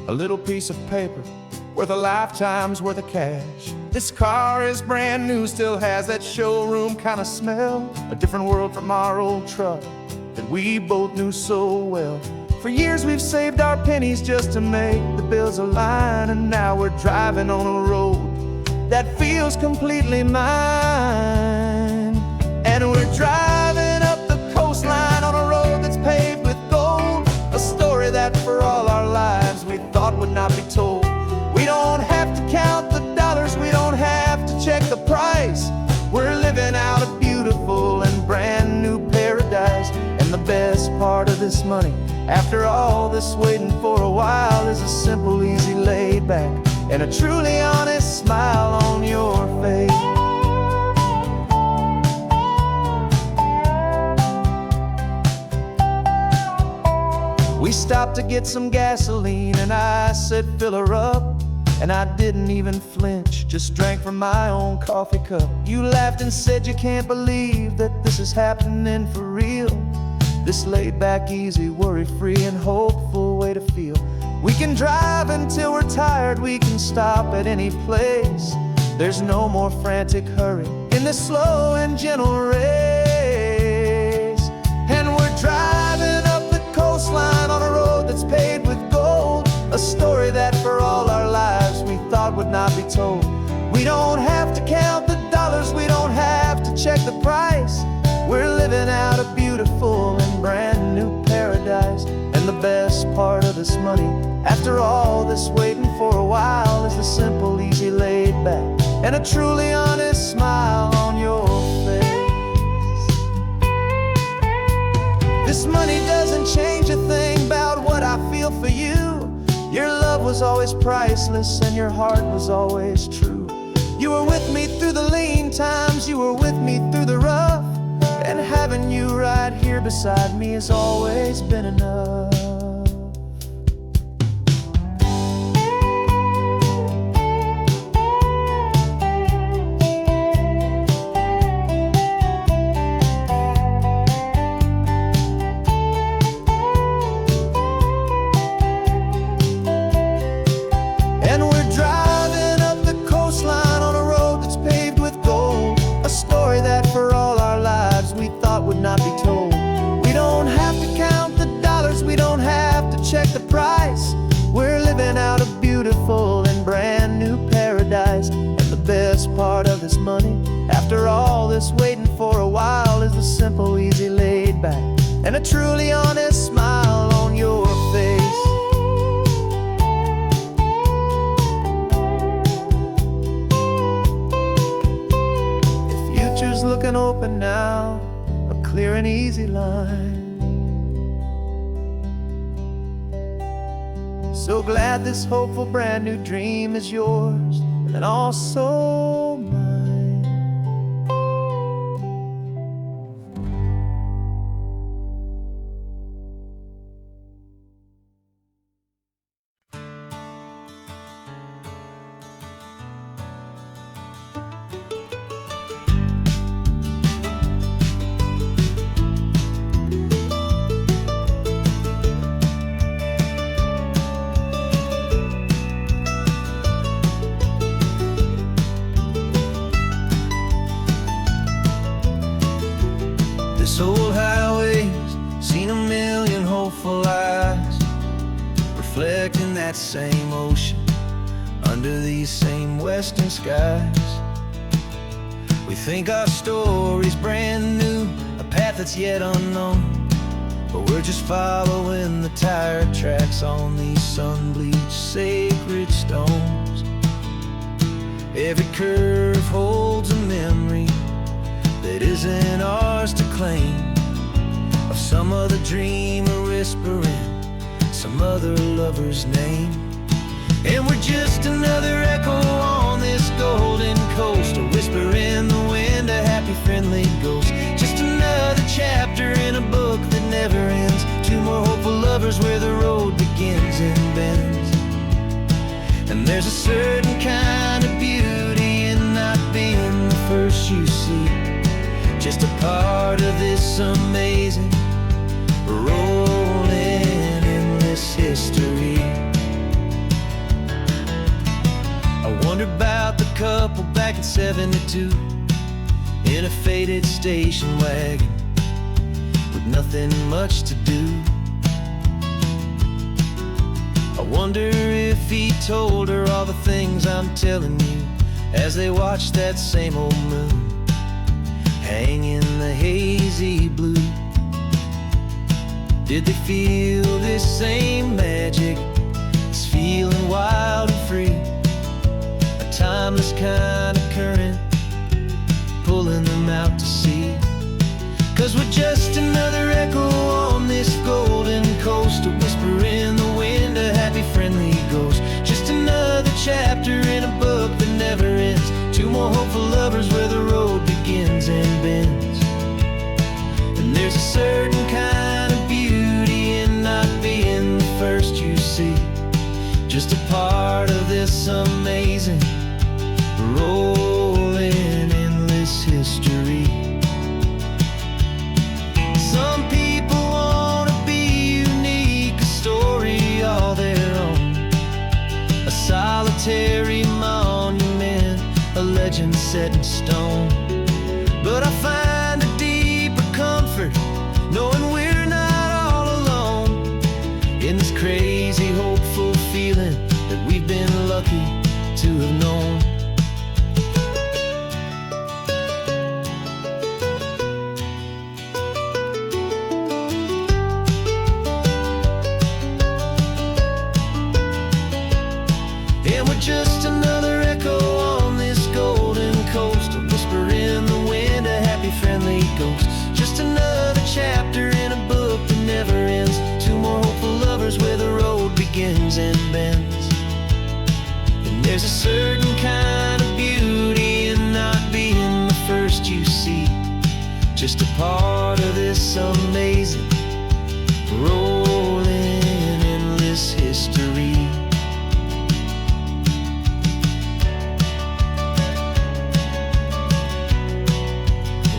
a little piece of paper worth a lifetime's worth of cash. This car is brand new, still has that showroom kind of smell, a different world from our old truck that we both knew so well. For years we've saved our pennies just to make the bills align, and now we're driving on a road that feels completely mine. And we're driving up the coastline on a road that's paved with gold, a story that for all our lives we thought would not be told. We don't have to count the dollars, we don't have to check the price. We're living out a beautiful and brand new paradise. And the best part of this money, after all this waiting for a while, is a simple, easy, laid back, and a truly honest smile on your face. We stopped to get some gasoline and I said fill her up, and I didn't even flinch, just drank from my own coffee cup. You laughed and said you can't believe that this is happening for real. This laid back, easy, worry-free and hopeful way to feel. We can drive until we're tired, we can stop at any place. There's no more frantic hurry in this slow and gentle race. And we're driving up the coastline on a road that's paved with gold, a story that for all our lives we thought would not be told. We don't have to count the dollars, we don't have to check the price. We're living out a beautiful and brand new paradise. And the best part of this money, after all this waiting for a while, is the simple, easy, laid back, and a truly honest smile on your face. This money doesn't change a thing about what I feel for you. Your love was always priceless and your heart was always true. You were with me through the lean times, you were with me through the rough, and having you right here beside me has always been enough. And we're driving up the coastline on a road that's paved with gold, a story that for all our lives we thought would not be told. We don't have to count the dollars, we don't have to check the price. We're living out a beautiful and brand new paradise. And the best part of this money, after all this waiting for a while, is the simple, easy, laid back, and a truly honest smile on your face. The future's looking open now, a clear and easy line. So glad this hopeful brand new dream is yours and also mine. This old highway's seen a million hopeful eyes, reflecting that same ocean under these same western skies. We think our story's brand new, a path that's yet unknown, but we're just following the tire tracks on these sun-bleached sacred stones. Every curve holds a memory that isn't ours to claim, of some other dreamer whispering some other lover's name. And we're just another echo on this golden coast, a whisper in the wind, a happy friendly ghost. Just another chapter in a book that never ends, two more hopeful lovers where the road begins and bends. And there's a certain kind of beauty in not being the first you see, just a part of this amazing rolling endless history. I wonder about the couple back in '72 in a faded station wagon with nothing much to do. I wonder if he told her all the things I'm telling you as they watched that same old moon hang in the hazy blue. Did they feel this same magic, this feeling wild and free, a timeless kind of current pulling them out to sea? 'Cause we're just another echo on this golden coast, a whisper in the wind, a happy friendly ghost. Just another chapter in a book that never ends, two more hopeful lovers where the road begins and bends. And there's a certain kind of beauty in not being the first you see, just a part of this amazing rolling endless history. Some people want to be unique, a story all their own, a solitary monument, a legend set in stone. But I find a deeper comfort knowing we're not all alone in this crazy hopeful feeling that we've been lucky to have known. And we're just another echo on this golden coast, a whisper in the wind, a happy friendly ghost. Just another chapter in a book that never ends, two more hopeful lovers where the road begins and bends. And there's a certain kind of beauty in not being the first you see, just a part of this amazing rolling endless history.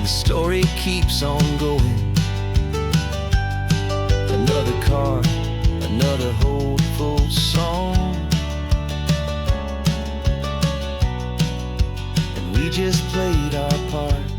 The story keeps on going, another car, another hopeful song, and we just played our part.